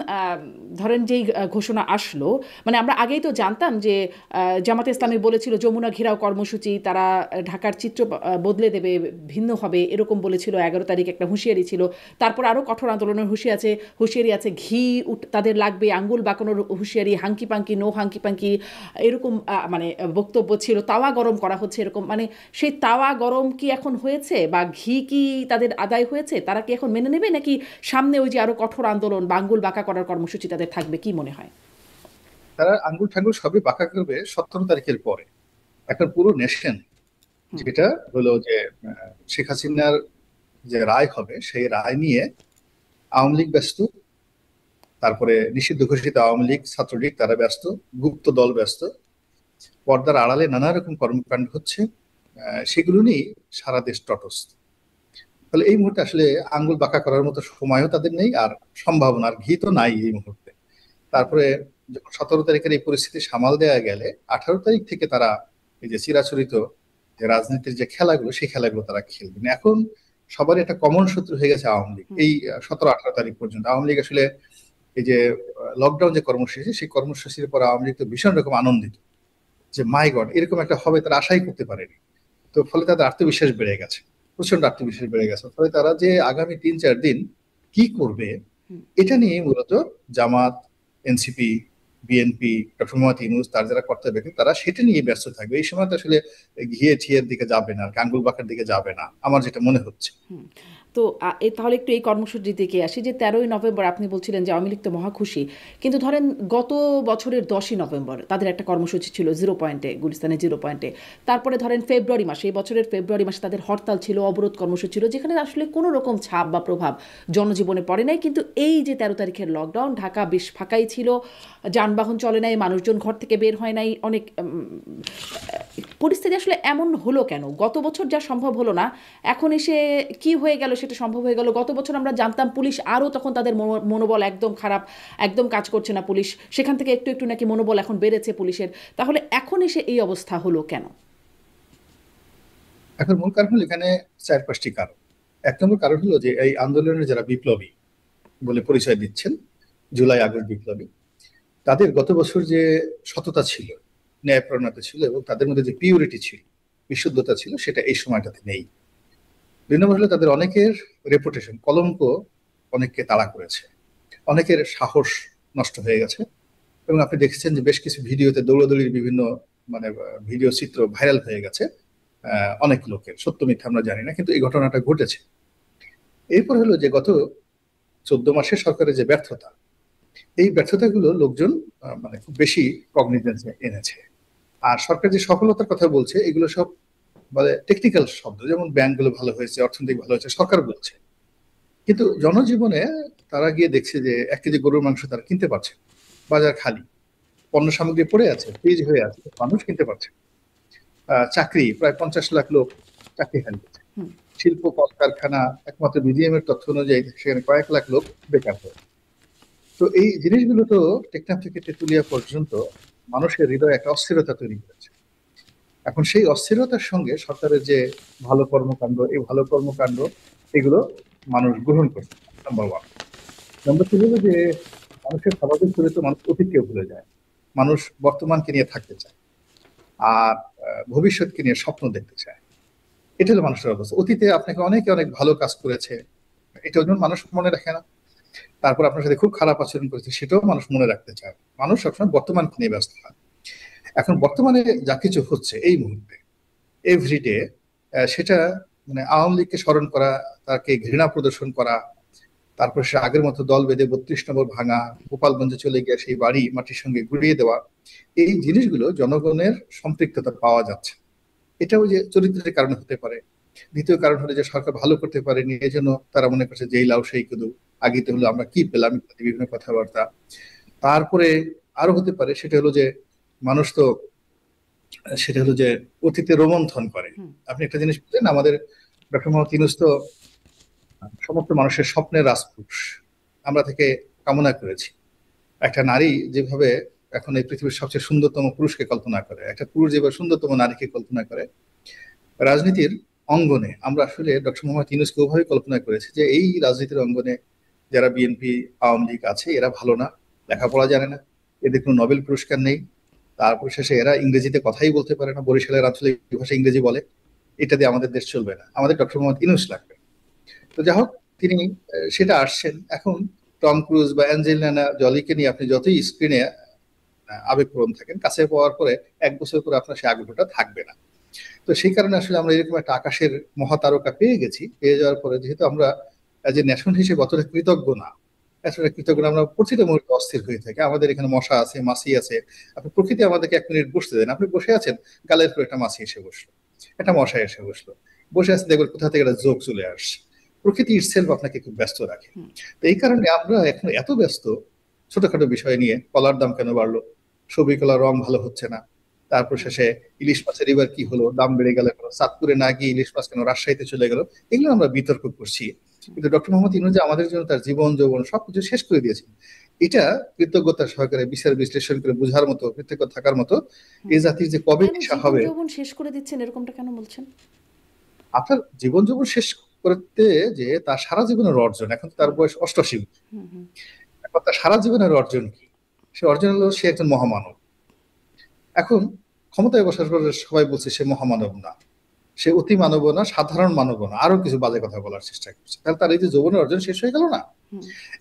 Speaker 2: ধরেন যেই ঘোষণা আসলো, মানে আমরা আগেই তো জানতাম যে জামাতে ইসলামী বলেছিল যমুনা ঘেরাও কর্মসূচি, তারা ঢাকার চিত্র বদলে দেবে, ভিন্ন হবে, এরকম বলেছিল। 11 তারিখ একটা হুঁশিয়ারি ছিল। তারপর আরও কঠোর আন্দোলনের হুঁশিয়ারি আছে, ঘি তাদের লাগবে, আঙ্গুল বাঁকানোর হুঁশিয়ারি, hanky panky, no hanky panky, এরকম মানে বক্তব্য ছিল। তাওয়া গরম করা হচ্ছে এরকম, মানে সেই তাওয়া গরম কি এখন হয়েছে, বা ঘি কি তাদের আদায় হয়েছে, তারা কি এখন মেনে নেবে, নাকি সামনে ওই যে আরো কঠোর আন্দোলন বা আঙ্গুল বাঁকা করার কর্মসূচি তাদের থাকবে, কি মনে হয়?
Speaker 1: তারা আঙ্গুল ঠাঙ্গুল সবই বাঁকা করবে 17 তারিখের পরে। এখন পুরো নেশন, যেটা হলো যে শেখ হাসিনার যে রায় হবে, সেই রায় নিয়ে আওয়ামী লীগ ব্যস্ত, তারপরে নিষিদ্ধ ঘোষিত আওয়ামী লীগ, ছাত্রলীগ তারা ব্যস্ত, গুপ্ত দল ব্যস্ত, পর্দার আড়ালে নানা রকম কর্মকাণ্ড হচ্ছে। সেগুলো নিয়ে সারা দেশ তটস্থ। ফলে এই মুহূর্তে আসলে আঙ্গুল বাঁকা করার মতো সময়ও তাদের নেই, আর সম্ভাবনা, আর ঘি তো নাই এই মুহূর্তে। তারপরে যখন 17 তারিখের এই পরিস্থিতি সামাল দেওয়া গেলে 18 তারিখ থেকে তারা এই যে চিরাচরিত যে রাজনীতির যে খেলাগুলো, সেই খেলাগুলো তারা খেলবেন। এখন সবারই একটা কমন শত্রু হয়ে গেছে আওয়ামী লীগ। এই 17-18 তারিখ পর্যন্ত আওয়ামী লীগ আসলে এই যে লকডাউন যে কর্মসূচি, সেই কর্মসূচির পর আওয়ামী লীগ তো ভীষণ রকম আনন্দিত যে মাই গড এরকম একটা হবে, তারা আশাই করতে পারেনি। তো ফলে তাদের আত্মবিশ্বাস বেড়ে গেছে, প্রচন্ড আত্মবিশ্বাস বেড়ে গেছে। ফলে তারা যে আগামী 3-4 দিন কি করবে, এটা নিয়ে মূলত Jamaat, NCP, BNP, doctor Mohammad Yunus, তার যারা কর্তা ব্যক্তি, তারা সেটা নিয়ে ব্যস্ত থাকবে। এই সময় তো আসলে ঘিয়ে ঠিয়ের দিকে যাবে না, আঙ্গুল বাঁকার দিকে যাবে না, আমার যেটা মনে হচ্ছে।
Speaker 2: তো তাহলে একটু এই কর্মসূচি থেকে আসি যে 13ই নভেম্বর আপনি বলছিলেন যে আওয়ামী লীগ তো মহা খুশি, কিন্তু ধরেন গত বছরের 10ই নভেম্বর তাদের একটা কর্মসূচি ছিল 0 পয়েন্টে, গুলিস্তানের 0 পয়েন্টে। তারপরে ধরেন ফেব্রুয়ারি মাসে, এই বছরের ফেব্রুয়ারি মাসে তাদের হরতাল ছিল, অবরোধ কর্মসূচি ছিল, যেখানে আসলে কোনো রকম ছাপ বা প্রভাব জনজীবনে পড়ে নাই। কিন্তু এই যে 13 তারিখের লকডাউন, ঢাকা বেশ ফাঁকাই ছিল, যানবাহন চলে নাই, মানুষজন ঘর থেকে বের হয় নাই, অনেক পরিস্থিতি আসলে এমন হলো কেন? গত বছর যা সম্ভব হলো না, এখন এসে কি হয়ে গেল সেটা সম্ভব হয়ে গেল? গত বছর আমরা জানতাম পুলিশ আরও তখন তাদের মনোবল একদম খারাপ, একদম কাজ করছে না পুলিশ, সেখান থেকে একটু একটু নাকি মনোবল এখন বেড়েছে পুলিশের। তাহলে এখন এসে এই অবস্থা হলো কেন?
Speaker 1: এখন মূল কারণ হলো এখানে 4-5টি কারণ। 1 নম্বর কারণ হলো যে এই আন্দোলনের যারা বিপ্লবী বলে পরিচয় দিচ্ছেন, জুলাই আগস্ট বিপ্লবী, তাদের গত বছর যে সততা ছিল, ন্যায়পরায়ণতা ছিল এবং তাদের মধ্যে যে পিউরিটি ছিল, বিশুদ্ধতা ছিল, সেটা এই সময়টাতে নেই। 2 নম্বর হলো তাদের অনেকের রেপুটেশন, কলঙ্ক অনেককে তাড়া করেছে, অনেকের সাহস নষ্ট হয়ে গেছে। এবং আপনি দেখেছেন যে বেশ কিছু ভিডিওতে দৌড়াদৌড়ির বিভিন্ন মানে ভিডিও চিত্র ভাইরাল হয়ে গেছে অনেক লোকের, সত্য মিথ্যা আমরা জানি না, কিন্তু এই ঘটনাটা ঘটেছে। এরপর হলো যে গত 14 মাসে সরকারের যে ব্যর্থতা, এই ব্যর্থতাগুলো লোকজন মানে খুব বেশি কগনিজেন্সে এনেছে। আর সরকার যে সফলতার কথা বলছে, এগুলো সব মানে টেকনিক্যাল শব্দ, যেমন ব্যাংকগুলো ভালো হয়েছে, অর্থনৈতিক ভালো হয়েছে, সরকার বলছে। কিন্তু জনজীবনে তারা গিয়ে দেখছে যে 1 কেজি গরুর মাংস তারা কিনতে পারছে, বাজার খালি, পণ্য সামগ্রী পড়ে আছে, ফ্রিজ হয়ে আছে, মানুষ কিনতে পারছে। চাকরি, প্রায় 50 লাখ লোক চাকরি হারিয়েছে। শিল্প কলকারখানা, একমাত্র বিডিএম এর তথ্য অনুযায়ী সেখানে কয়েক লাখ লোক বেকার হয়েছে। তো এই জিনিসগুলো তো টেকনাফ থেকে তেঁতুলিয়া পর্যন্ত মানুষের হৃদয়ে একটা অস্থিরতা তৈরি করেছে। এখন সেই অস্থিরতার সঙ্গে সরকারের যে ভালো কর্মকাণ্ড, এই ভালো কর্মকাণ্ড এগুলো মানুষ গ্রহণ করছে, নাম্বার 1। নাম্বার 2 হলো যে মানুষের স্বাভাবিক চরিত্র, মানুষ অতীতকে ভুলে যায়, মানুষ বর্তমানকে নিয়ে থাকতে চায়, আর ভবিষ্যৎকে নিয়ে স্বপ্ন দেখতে চায়। এটা হলো মানুষের অবস্থা। অতীতে আপনাকে অনেকে অনেক ভালো কাজ করেছে, এটা মানুষ মনে রাখে না। তারপর আপনার সাথে খুব খারাপ আচরণ করেছে, সেটাও মানুষ মনে রাখতে চায়। মানুষ সবসময় বর্তমানকে নিয়ে ব্যস্ত হয়। এখন বর্তমানে যা কিছু হচ্ছে এই মুহূর্তে, এভরিডে, সেটা মানে আওয়ামী লীগকে স্মরণ করা, তাকে ঘৃণা প্রদর্শন করা, তারপর সে আগের মতো দল বেঁধে 32 নম্বর ভাঙা, গোপালগঞ্জে চলে গিয়ে সেই বাড়ি মাটির সঙ্গে গুড়িয়ে দেওয়া, এই জিনিসগুলো জনগণের সম্পৃক্ততা পাওয়া যাচ্ছে। এটাও যে চরিত্রের কারণে হতে পারে। দ্বিতীয় কারণ হলো যে সরকার ভালো করতে পারেনি, এই জন্য তারা মনে করছে যেই লাউ সেই কুদু, আগিতে হলো আমরা কি পেলাম ইত্যাদি বিভিন্ন কথাবার্তা। তারপরে আরো হতে পারে সেটা হলো যে মানুষ তো সেটা হলো যে অতীতে রোমন্থন করে। আপনি একটা জিনিস বুঝলেন, আমাদের ডক্টর মোহাম্মদ ইউনূস তো সমস্ত মানুষের স্বপ্নের রাজপুরুষ, আমরা থেকে কামনা করেছি। একটা নারী যেভাবে এখন এই পৃথিবীর সবচেয়ে সুন্দরতম পুরুষকে কল্পনা করে, একটা পুরুষ যেভাবে সুন্দরতম নারীকে কল্পনা করে, রাজনীতির অঙ্গনে আমরা আসলে ডক্টর মোহাম্মদ ইউনূসকে ওভাবে কল্পনা করেছি যে এই রাজনীতির অঙ্গনে যারা বিএনপি, আওয়ামী লীগ আছে, এরা ভালো না, লেখাপড়া জানে না, এদের কোনো নোবেল পুরস্কার নেই, তারপর শেষে এরা ইংরেজিতে কথাই বলতে পারে না, বরিশালের আঞ্চলিক ভাষা ইংরেজি বলে, এটা দিয়ে আমাদের দেশ চলবে না, আমাদের ডক্টর মোহাম্মদ ইউনূস লাগবে। তো যাই হোক, তিনি সেটা আসছেন। এখন টম ক্রুজ বা অ্যাঞ্জেলিনা জলিকে নিয়ে আপনি যতই স্ক্রিনে আবেগপ্রবণ থাকেন, কাছে পাওয়ার পরে 1 বছর পরে আপনার সেই আগ্রহটা থাকবে না। তো সেই কারণে আসলে আমরা এরকম একটা আকাশের মহাতারকা পেয়ে গেছি। পেয়ে যাওয়ার পরে যেহেতু আমরা যে ন্যাশন হিসেবে অতটা কৃতজ্ঞ না, এতটা কৃতজ্ঞ না, আমরা প্রতিটা মুহূর্তে অস্থির হয়ে থাকি। আমাদের এখানে মশা আছে, মাছি আছে। আপনি প্রকৃতি আমাদেরকে 1 মিনিট বসতে দেন, আপনি বসে আছেন, গালের পর একটা মাছি এসে বসলো, একটা মশা এসে বসলো, বসে আছেন, দেখবেন কোথা থেকে একটা জোক চলে আসছে। প্রকৃতি ইটসেলফ আপনাকে খুব ব্যস্ত রাখে। তো এই কারণে আমরা এখন এত ব্যস্ত ছোটখাটো বিষয় নিয়ে, কলার দাম কেন বাড়লো, সবজি কলার রং ভালো হচ্ছে না, তারপর শেষে ইলিশ মাছের এবার কি হলো, দাম বেড়ে গেল, চাঁদপুরে না গিয়ে ইলিশ মাছ কেন রাজশাহীতে চলে গেল, এগুলো আমরা বিতর্ক করছি। কিন্তু ডক্টর মোহাম্মদ ইউনূস যে আমাদের জন্য তার জীবন যৌবন সবকিছু শেষ করে দিয়েছেন, এটা কৃতজ্ঞতা সহকারে বিচার বিশ্লেষণ করে বোঝার মতো, কৃতজ্ঞ থাকার মতো এই জাতির যে কবে দিশা হবে।
Speaker 2: জীবন শেষ করে দিচ্ছেন এরকমটা কেন বলছেন?
Speaker 1: আপনার জীবন যৌবন শেষ করতে যে তার সারা জীবনের অর্জন, এখন তার বয়স 88, এখন তার সারা জীবনের অর্জন কি? সে অর্জন হলো সে একজন মহামানব। এখন ক্ষমতায় বসার পরে সবাই বলছে সে মহামানব না, সে অতি মানব না, সাধারণ মানব না, আরো কিছু বাজে কথা বলার চেষ্টা করছে। তাহলে তার এই যে যৌবনের অর্জন শেষ হয়ে গেল না?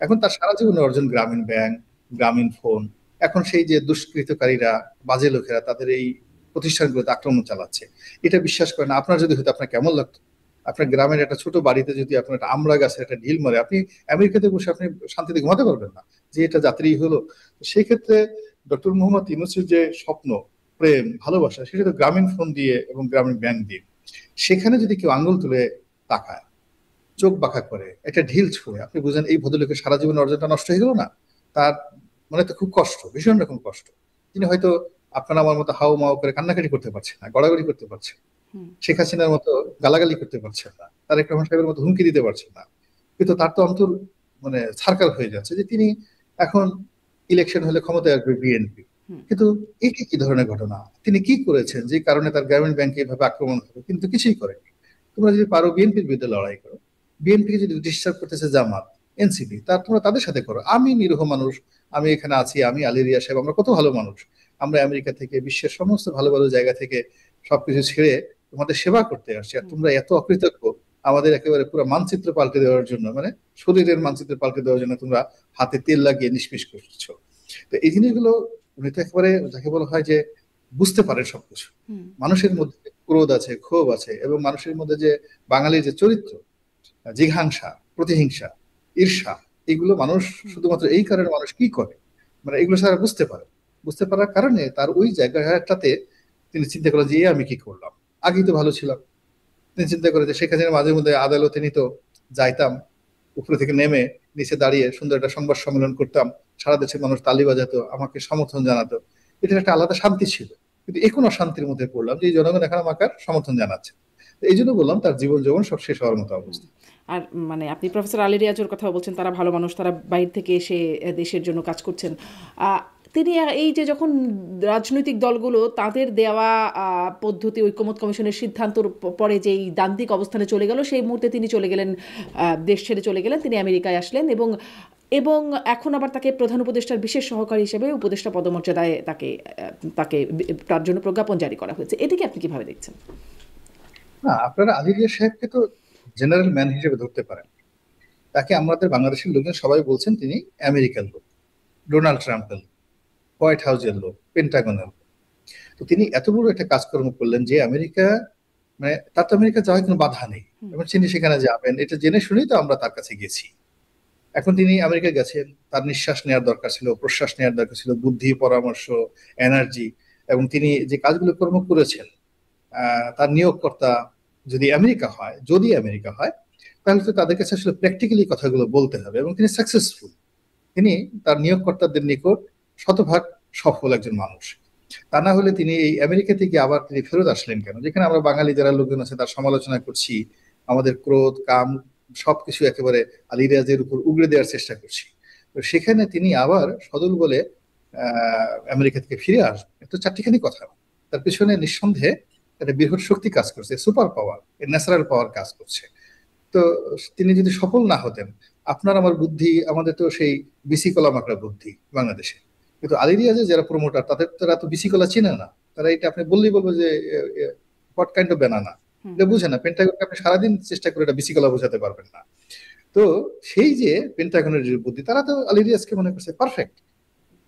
Speaker 1: এখন তার সারা জীবনের অর্জন গ্রামীণ ব্যাংক, গ্রামীণ ফোন। এখন সেই যে দুষ্কৃতকারীরা, বাজে লোকেরা তাদের এই প্রতিষ্ঠানগুলোতে আক্রমণ চালাচ্ছে, এটা বিশ্বাস করে না। আপনার যদি হয়তো আপনার কেমন লাগতো? আপনার গ্রামের একটা ছোট বাড়িতে যদি আপনার একটা আমড়া গাছের একটা ঢিল মারে, আপনি আমেরিকাতে বসে আপনি শান্তিতে ঘুমাতে পারবেন না যে এটা যাত্রী হলো। সেই ক্ষেত্রে ডক্টর মোহাম্মদ ইউনূসের যে স্বপ্ন, প্রেম, ভালোবাসা, সেটা তো গ্রামীণ ফোন দিয়ে এবং গ্রামীণ ব্যাংক দিয়ে। সেখানে যদি কেউ আঙ্গুল তুলে তাকায়, চোখ বাঁকা করে, একটা ঢিল ছুঁড়ে, আপনি বুঝেন এই ভদ্রলোকের সারা জীবন অর্জনটা নষ্ট হয়ে গেল না? তার মনে তো খুব কষ্ট, ভীষণ রকম কষ্ট। তিনি হয়তো আপনার আমার মতো হাও মাও করে কান্নাকাটি করতে পারছেন না, গড়াগড়ি করতে পারছেন, শেখ হাসিনার মতো গালাগালি করতে পারছেন না, তারেক রহমান সাহেবের মতো হুমকি দিতে পারছেন না, কিন্তু তার তো অন্তর ছারকার হয়ে যাচ্ছে যে তিনি এখন ইলেকশন হলে ক্ষমতায় আসবে বিএনপি। কিন্তু এটি কি ধরনের ঘটনা? তিনি কি করেছেন যে কারণে তার গ্রামীণ ব্যাংকে এভাবে আক্রমণ হবে? কিন্তু কিছুই করেনি। তোমরা যদি পারো বিএনপির বিরুদ্ধে লড়াই করো, বিএনপিকে যদি ডিস্টার্ব করতেছে জামাত, এনসিপি, তোমরা তাদের সাথে করো। আমি নিরীহ মানুষ, আমি এখানে আছি, আমি আলী রিয়া সাহেব, আমরা কত ভালো মানুষ, আমরা আমেরিকা থেকে বিশ্বের সমস্ত ভালো ভালো জায়গা থেকে সবকিছু ছেড়ে তোমাদের সেবা করতে আসছি, আর তোমরা এত অকৃতজ্ঞ আমাদের একেবারে পুরো মানচিত্র পাল্টে দেওয়ার জন্য, শরীরের মানচিত্র পাল্টে দেওয়ার জন্য তোমরা হাতে তেল লাগিয়ে নিষ্পিস করছো। তো এই জিনিসগুলো উনি তো একেবারে যাকে বলা হয় যে বুঝতে পারেন সবকিছু। মানুষের মধ্যে ক্রোধ আছে, ক্ষোভ আছে, এবং মানুষের মধ্যে যে বাঙালির যে চরিত্র, জিঘাংসা, প্রতিহিংসা, ঈর্ষা, এগুলো মানুষ শুধুমাত্র এই কারণে মানুষ কি করে, এগুলো সারা বুঝতে পারার কারণে তার ওই জায়গাটাতে তিনি চিন্তা করেন যে আমি কি করলাম, আগেই তো ভালো ছিলাম। তিনি চিন্তা করে যে শেখ হাসিনা মাঝে মধ্যে আদালতে নিত, যাইতাম, উপরে থেকে নেমে নিচে দাঁড়িয়ে সুন্দর একটা সংবাদ সম্মেলন করতাম, সারা দেশের মানুষ তালি বাজাতো, আমাকে সমর্থন জানাতো, এটার একটা আলাদা শান্তি ছিল। কিন্তু এখন অশান্তির মধ্যে পড়লাম যে জনগণ এখন আমাকে সমর্থন জানাচ্ছে। এই জন্য বললাম তার জীবন যৌবন সব শেষ হওয়ার মতো অবস্থা।
Speaker 2: আর আপনি প্রফেসর আলী রিয়াজের কথা বলছেন, তারা ভালো মানুষ, তারা বাইরে থেকে এসে দেশের জন্য কাজ করছেন। তিনি এই যে যখন রাজনৈতিক দলগুলো তাদের দেওয়া পদ্ধতি ঐকমত্য কমিশনের সিদ্ধান্তর পরে যে এই দান্তিক অবস্থানে চলে গেল, সেই মুহূর্তে তিনি চলে গেলেন, দেশ ছেড়ে চলে গেলেন, তিনি আমেরিকায় আসলেন, এবং এখন আবার তাকে প্রধান উপদেষ্টার বিশেষ সহকারী হিসেবে উপদেষ্টা পদমর্যাদায় তাকে তার জন্য প্রজ্ঞাপন জারি করা হয়েছে। এটিকে আপনি কিভাবে দেখছেন?
Speaker 1: না, আপনারা আলী রিয়া সাহেবকে তো জেনারেল ম্যান হিসেবে ধরতে পারেন। তাকে আমাদের বাংলাদেশের লোকজন সবাই বলছেন তিনি আমেরিকান লোক, ডোনাল্ড ট্রাম্পের লোক, হোয়াইট হাউসের লোক, পেন্টাগনের লোক। তো তিনি এত বড় একটা কাজকর্ম করলেন যে আমেরিকা, তার তো আমেরিকা যাওয়ার কোনো বাধা নেই, এবং তিনি সেখানে যাবেন এটা জেনে শুনেই তো আমরা তার কাছে গেছি। এখন তিনি আমেরিকা গেছেন, তার নিঃশ্বাস নেওয়ার দরকার ছিল, প্রশ্বাস নেওয়ার দরকার ছিল, বুদ্ধি, পরামর্শ, এনার্জি, এবং তিনি যে কাজগুলো কর্ম করেছেন, তার নিয়োগকর্তা যদি আমেরিকা হয়, তাহলে তো তাদের কাছে আসলে প্র্যাকটিক্যালি কথাগুলো বলতে হবে, এবং তিনি সাকসেসফুল। তিনি তার নিয়োগকর্তাদের নিকট শতভাগ সফল একজন মানুষ। তা না হলে তিনি এই আমেরিকা থেকে আবার তিনি ফেরত আসলেন কেন? যেখানে আমরা বাঙালি যারা লোকজন আছে তার সমালোচনা করছি, আমাদের ক্রোধ, কাম সবকিছু একেবারে আলী রিয়াজের উপর উগড়ে দেওয়ার চেষ্টা করছি, তো সেখানে তিনি আবার সদল বলে আমেরিকা থেকে ফিরে আসবেন, তো চারটিখানি কথা। তার পিছনে নিঃসন্দেহে একটা বৃহৎ শক্তি কাজ করছে, সুপার পাওয়ার, ন্যাচারাল পাওয়ার কাজ করছে। তো তিনি যদি সফল না হতেন, আপনার আমার বুদ্ধি, আমাদের তো সেই বিসি কলা মাকড়া বুদ্ধি বাংলাদেশে, কিন্তু আলী রিয়াজের যারা প্রমোটার তাদের তারা তো বিসি কলা চিনে না। তারা এটা আপনি বললেই বলবো যে হোয়াট কাইন্ড অফ ব্যানানা, এটা বুঝে না। পেন্টাগনকে আপনি সারাদিন চেষ্টা করে এটা বিসি কলা বোঝাতে পারবেন না। তো সেই যে পেন্টাগনের যে বুদ্ধি, তারা তো আলী রিয়াজকে মনে করছে পারফেক্ট,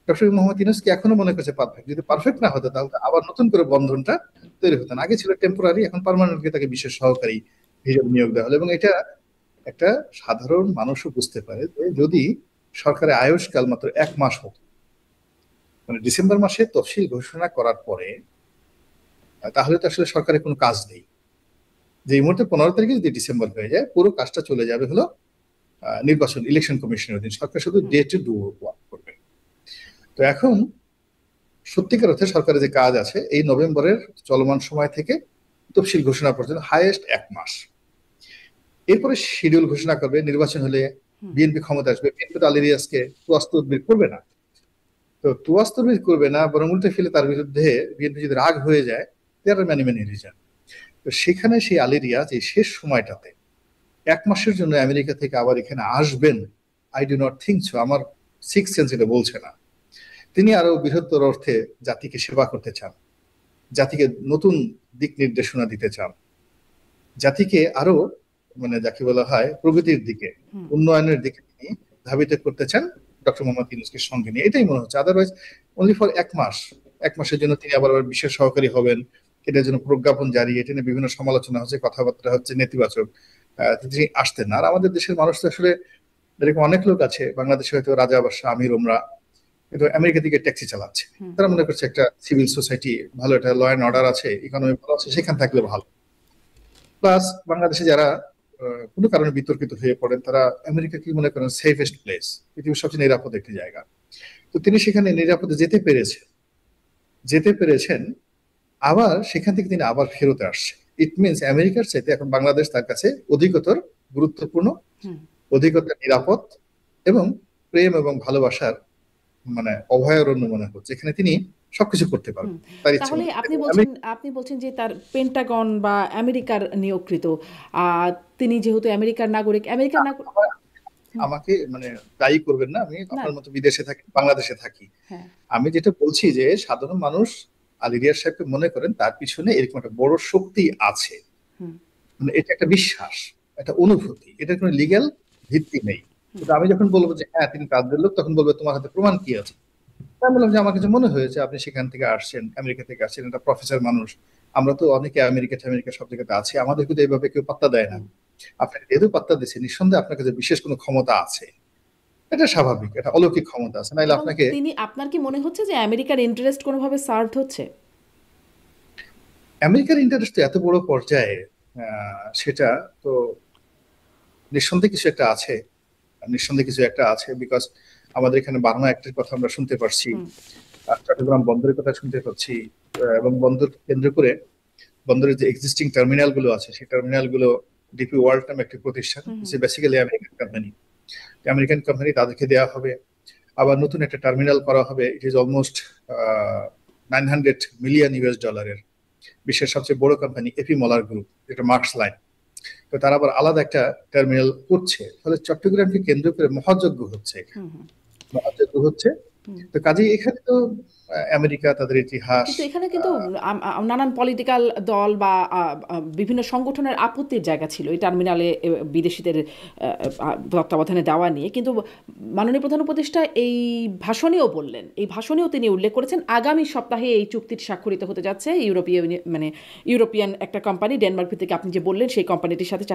Speaker 1: ডক্টর মোহাম্মদ ইউনূসকে এখনো মনে করছে পারফেক্ট। যদি পারফেক্ট না হতো তাহলে আবার নতুন করে বন্ধনটা তৈরি হতো না। আগে ছিল টেম্পোরারি, এখন পার্মানেন্টলি তাকে বিশেষ সহকারী হিসেবে নিয়োগ দেওয়া হলো। এবং এটা একটা সাধারণ মানুষও বুঝতে পারে যে যদি সরকারের আয়ুষ্কাল মাত্র 1 মাস হতো, ডিসেম্বর মাসে তফসিল ঘোষণা করার পরে, তাহলে তো আসলে সরকারের কোনো কাজ নেই। যে এই মুহূর্তে 15 তারিখে যদি ডিসেম্বর হয়ে যায়, পুরো কাজটা চলে যাবে হলো নির্বাচন, ইলেকশন কমিশনের অধীন। সরকার শুধু ডে টু ডু ওয়ার্ক করবে। তো এখন সত্যিকার অর্থে সরকারের যে কাজ আছে, এই নভেম্বরের চলমান সময় থেকে তফসিল ঘোষণা পর্যন্ত হাইয়েস্ট 1 মাস। এরপরে শিডিউল ঘোষণা করবে, নির্বাচন হলে বিএনপি ক্ষমতা আসবে। বিএনপি তো আলী রিয়াজকে তুয়াস্ত উদ্বেগ করবে না, তো তুয়াস্ত উদ্বেগ করবে না, বরং উল্টে ফেলে তার বিরুদ্ধে বিএনপি যদি রাগ হয়ে যায়, দেয়ার আর ম্যানি রিজন। তো সেখানে সেই আলী রিয়াজ এই শেষ সময়টাতে 1 মাসের জন্য আমেরিকা থেকে আবার এখানে আসবেন, I do not think so. আমার সিক্স সেন্স এটা বলছে না। তিনি আরো বৃহত্তর অর্থে জাতিকে সেবা করতে চান, জাতিকে নতুন দিক নির্দেশনা দিতে চান, জাতিকে আরো যাকে বলা হয় প্রগতির দিকে, উন্নয়নের দিকে তিনি ধাবিত করতে চান ডক্টর মোহাম্মদ ইউনূসকে সঙ্গে নিয়ে। এটাই মনে হচ্ছে। আদারওয়াইজ অনলি ফর 1 মাস, 1 মাসের জন্য তিনি আবার বিশেষ সহকারী হবেন, এটার জন্য প্রজ্ঞাপন জারি, এটা নিয়ে বিভিন্ন সমালোচনা হচ্ছে, কথাবার্তা হচ্ছে নেতিবাচক। তিনি আসতেন না। আর আমাদের দেশের মানুষ তো আসলে এরকম অনেক লোক আছে, বাংলাদেশে হয়তো রাজা বাদশাহ আমির ওমরা, কিন্তু আমেরিকা থেকে ট্যাক্সি চালাচ্ছে। তারা মনে করছে একটা সিভিল সোসাইটি ভালো, একটা ল অ্যান্ড অর্ডার আছে, ইকোনমি ভালো আছে, সেখানে থাকলে ভালো। প্লাস বাংলাদেশে যারা কোনো কারণে বিতর্কিত হয়ে পড়েন, তারা আমেরিকা কি মনে করেন সেফেস্ট প্লেস, পৃথিবীর সবচেয়ে নিরাপদ একটি জায়গা। তো তিনি সেখানে নিরাপদে যেতে পেরেছেন, আবার সেখান থেকে তিনি আবার ফেরত আসছে। ইট মিনস আমেরিকার চাইতে এখন বাংলাদেশ তার কাছে অধিকতর গুরুত্বপূর্ণ, অধিকতর নিরাপদ এবং প্রেম এবং ভালোবাসার মানে অভয়ারণ্য মনে হচ্ছে, যেখানে তিনি সবকিছু করতে পারবেন তার ইচ্ছে
Speaker 2: তাহলে
Speaker 1: মতো।
Speaker 2: আপনি বলছেন যে তার পেন্টাগন বা আমেরিকার নিয়োগকৃত, তিনি যেহেতু আমেরিকার নাগরিক,
Speaker 1: আমাকে মানে দায়ী করবেন না, আমি
Speaker 2: না,
Speaker 1: আপনার মতো বিদেশে থাকি, বাংলাদেশে থাকি।
Speaker 2: হ্যাঁ,
Speaker 1: আমি যেটা বলছি যে সাধারণ মানুষ আলী রিয়াজ সাহেবকে মনে করেন তার পিছনে এরকম একটা বড় শক্তি আছে, মানে এটা একটা বিশ্বাস, একটা অনুভূতি, এটার কোনো লিগ্যাল ভিত্তি নেই। কিন্তু আমি যখন বলবো যে হ্যাঁ তিনি কাজের লোক, তখন বলবো তোমার হাতে প্রমাণ কি আছে। আমি বললাম যে আমার কাছে মনে হয়েছে আপনি সেখান থেকে আসছেন, আমেরিকা থেকে আসছেন, একটা প্রফেসর মানুষ, আমরা তো অনেকে আমেরিকা সব জায়গাতে আছি, আমাদের কিন্তু এইভাবে কেউ পাত্তা দেয় না। আপনাকে যেহেতু পাত্তা দিচ্ছে, নিঃসন্দেহে আপনার কাছে বিশেষ কোনো ক্ষমতা আছে, এটা স্বাভাবিক, এটা অলৌকিক ক্ষমতা আছে, নাইলে
Speaker 2: এবং
Speaker 1: আপনাকে।
Speaker 2: আপনার কি মনে হচ্ছে যে আমেরিকার ইন্টারেস্ট কোনোভাবে সার্ভড হচ্ছে?
Speaker 1: আমেরিকার ইন্টারেস্ট এত বড় পর্যায়ে, সেটা তো নিঃসন্দেহে কিছু একটা আছে, বিকজ আমাদের এখানে বার্মা অ্যাক্টের কথা আমরা শুনতে পারছি, চট্টগ্রাম বন্দরের কথা শুনতে পাচ্ছি, এবং বন্দর কেন্দ্র করে বন্দরের যে এক্সিস্টিং টার্মিনাল গুলো আছে, সেই টার্মিনাল গুলো ডিপি ওয়ার্ল্ড নামে একটি প্রতিষ্ঠান, বেসিক্যালি আমেরিকান কোম্পানি, তাদেরকে দেওয়া হবে। আবার নতুন একটা টার্মিনাল করা হবে, ইট ইজ অলমোস্ট $900 মিলিয়ন। বিশ্বের সবচেয়ে বড় কোম্পানি এপি মলার গ্রুপ, যেটা মার্কস লাইন, তো তারা আবার আলাদা একটা টার্মিনাল করছে। ফলে চট্টগ্রামকে কেন্দ্র করে মহাযজ্ঞ হচ্ছে। তো কাজেই এখানে তো আমেরিকা তাদের ইতিহাস,
Speaker 2: কিন্তু এখানে কিন্তু নানান পলিটিক্যাল দল বা বিভিন্ন সংগঠনের আপত্তির জায়গা ছিল এই টার্মিনালে বিদেশিদের তত্ত্বাবধানে দেওয়া নিয়ে। কিন্তু মাননীয় প্রধান উপদেষ্টা এই ভাষণেও তিনি উল্লেখ করেছেন আগামী সপ্তাহে এই চুক্তিটি স্বাক্ষরিত হতে যাচ্ছে ইউরোপিয়ান একটা কোম্পানি, ডেনমার্ক ভিত্তিক আপনি যে বললেন সেই কোম্পানিটির সাথে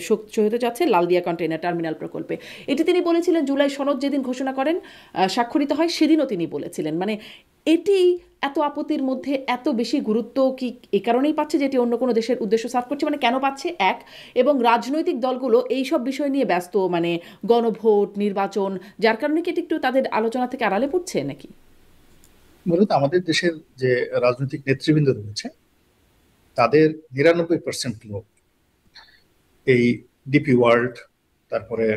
Speaker 2: চুক্তি হতে যাচ্ছে লালদিয়া কন্টেইনার টার্মিনাল প্রকল্পে। এটি তিনি বলেছিলেন জুলাই সনদ যেদিন ঘোষণা করেন, স্বাক্ষরিত হয়, সেদিনও তিনি বলেছিলেন। মানে এটি এত আপত্তির মধ্যে এত বেশি গুরুত্ব কি এই কারণেই পাচ্ছে যে এটি অন্য কোনো দেশের উদ্দেশ্য সার্ভ করছে? মানে কেন পাচ্ছে এক, এবং রাজনৈতিক দলগুলো এই সব বিষয় নিয়ে ব্যস্ত, মানে গণভোট, নির্বাচন, যার কারণে কি এটি একটু তাদের আলোচনা থেকে আড়ালে পড়ছে নাকি?
Speaker 1: মূলত আমাদের দেশের যে রাজনৈতিক নেতৃবৃন্দ রয়েছে, তাদের 99% লোক এই ডিপি ওয়ার্ল্ড, তারপরে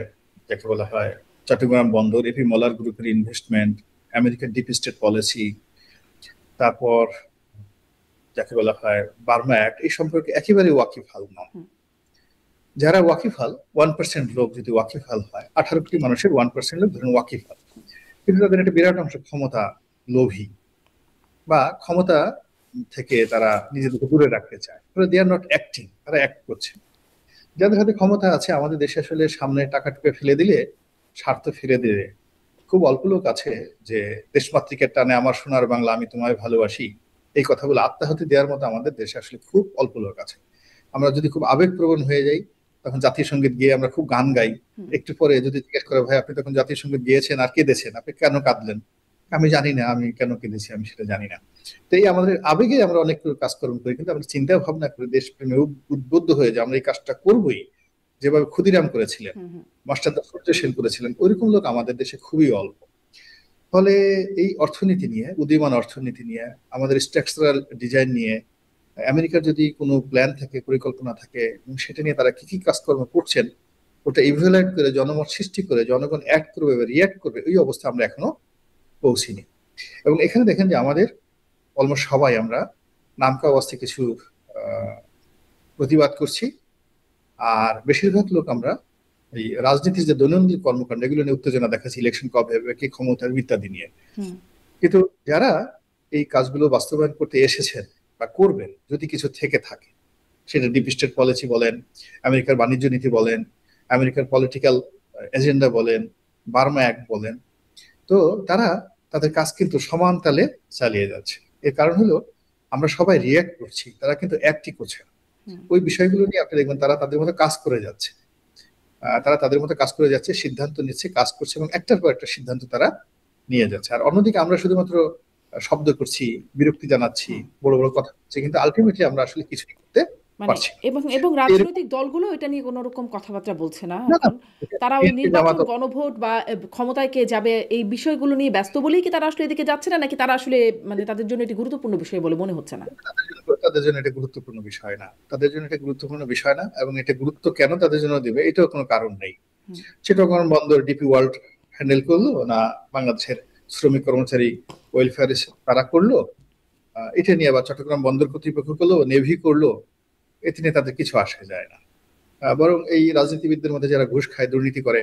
Speaker 1: যাকে বলা হয় চট্টগ্রাম বন্দর, এপি মলার গ্রুপের investment, American deep state policy, তারপর যাকে বলা হয় বার্মা অ্যাক্ট, এই সম্পর্কে একেবারে ওয়াকিবহাল নন। যারা ওয়াকিবহাল, 1% লোক যদি ওয়াকিবহাল হয়, 18 কোটি মানুষের 1% লোক ধরুন ওয়াকিবহাল, কিন্তু তাদের একটা বিরাট অংশ ক্ষমতা লোভী, বা ক্ষমতা থেকে তারা নিজেদেরকে দূরে রাখতে চায়। দে আর নট অ্যাক্টিং, তারা অ্যাক্ট করছে। যাদের হাতে ক্ষমতা আছে, আমাদের দেশে আসলে সামনে টাকা টুকে ফেলে দিলে স্বার্থ ফিরে দিলে খুব অল্প লোক আছে যে দেশমাতৃকের টানে আমার সোনার বাংলা আমি তোমায় ভালোবাসি, এই কথাগুলো আত্মাহুতি দেওয়ার মতো আমাদের দেশে আসলে খুব অল্প লোক আছে। আমরা যদি খুব আবেগপ্রবণ হয়ে যাই, তখন জাতীয় সঙ্গীত গিয়ে আমরা খুব গান গাই, একটু পরে যদি জিজ্ঞেস করে ভাই আপনি তখন জাতীয় সঙ্গীত গিয়েছেন আর কেঁদেছেন, আপনি কেন কাঁদলেন, আমি জানি না, আমি কেন কেঁদেছি আমি সেটা জানি না। তো এই আমাদের আবেগে আমরা অনেক কাজকর্ম করি, কিন্তু আমরা চিন্তা ভাবনা করে দেশপ্রেমে উদ্বুদ্ধ হয়ে যে আমরা এই কাজটা করবোই, যেভাবে ক্ষুদিরাম করেছিলেন, মাস্টারদা সূর্য সেন করেছিলেন, ওইরকম লোক আমাদের দেশে খুবই অল্প। ফলে এই অর্থনীতি নিয়ে, উদীয়মান অর্থনীতি নিয়ে, আমাদের স্ট্রাকচারাল ডিজাইন নিয়ে আমেরিকার যদি কোনো প্ল্যান থাকে, পরিকল্পনা থাকে, এবং সেটা নিয়ে তারা কি কি কাজকর্ম করছেন, ওটা ইভ্যালুয়েট করে জনমত সৃষ্টি করে জনগণ অ্যাক্ট করবে বা রিয়াক্ট করবে, ওই অবস্থা আমরা এখনো পৌঁছিনি। এবং এখানে দেখেন যে আমাদের অলমোস্ট সবাই আমরা নামকা অবস্থায় কিছু প্রতিবাদ করছি, আর বেশিরভাগ লোক আমরা এই রাজনীতির যে দৈনন্দিন কর্মকাণ্ড, এগুলো নিয়ে উত্তেজনা দেখাচ্ছি, ইলেকশন কবে হবে, কে ক্ষমতার, ইত্যাদি নিয়ে। কিন্তু যারা এই কাজগুলো বাস্তবায়ন করতে এসেছেন বা করবেন, যদি কিছু থেকে থাকে, সেটা ডিপ স্টেট পলিসি বলেন, আমেরিকার বাণিজ্য নীতি বলেন, আমেরিকার পলিটিক্যাল এজেন্ডা বলেন, বার্মা অ্যাক্ট বলেন, তো তারা তাদের কাজ কিন্তু সমান তালে চালিয়ে যাচ্ছে। এর কারণ হলো আমরা সবাই রিয়্যাক্ট করছি, তারা কিন্তু অ্যাক্টই করছে না। ওই বিষয়গুলো নিয়ে আপনি দেখবেন তারা তাদের মতো কাজ করে যাচ্ছে, সিদ্ধান্ত নিচ্ছে, কাজ করছে, এবং একটার পর একটা সিদ্ধান্ত তারা নিয়ে যাচ্ছে। আর অন্যদিকে আমরা শুধুমাত্র শব্দ করছি, বিরক্তি জানাচ্ছি, বড় বড় কথা বলছি, কিন্তু আলটিমেটলি আমরা আসলে কিছুই করতে
Speaker 2: মানে
Speaker 1: পারছি না।
Speaker 2: এবং রাজনৈতিক দলগুলো এটা নিয়ে কোনো রকম কথাবার্তা বলছে না
Speaker 1: না, না,
Speaker 2: এখন। তারা ওই
Speaker 1: বিএনপি
Speaker 2: নির্বাচন,
Speaker 1: জামাত
Speaker 2: গণভোট বা ক্ষমতায় কে যাবে এই বিষয়গুলো নিয়ে ব্যস্ত বলেই কি তারা আসলে এদিকে যাচ্ছে না, নাকি তারা আসলে মানে তাদের জন্য এটি গুরুত্বপূর্ণ বিষয় বলে মনে হচ্ছে না?
Speaker 1: তাদের জন্য এটা গুরুত্বপূর্ণ বিষয় না, এবং এটা গুরুত্ব কেন তাদের জন্য দিবে এটাও কোনো কারণ নেই। চিটাগং বন্দর ডিপি ওয়ার্ল্ড হ্যান্ডেল করলো না বাংলাদেশের শ্রমিক কর্মচারী ওয়েলফেয়ার তারা করলো, এটা নিয়ে আবার চট্টগ্রাম বন্দর কর্তৃপক্ষ করলো, নেভি করলো, এতে নিয়ে তাদের কিছু আসে যায় না। বরং এই রাজনীতিবিদদের মধ্যে যারা ঘুষ খায়, দুর্নীতি করে,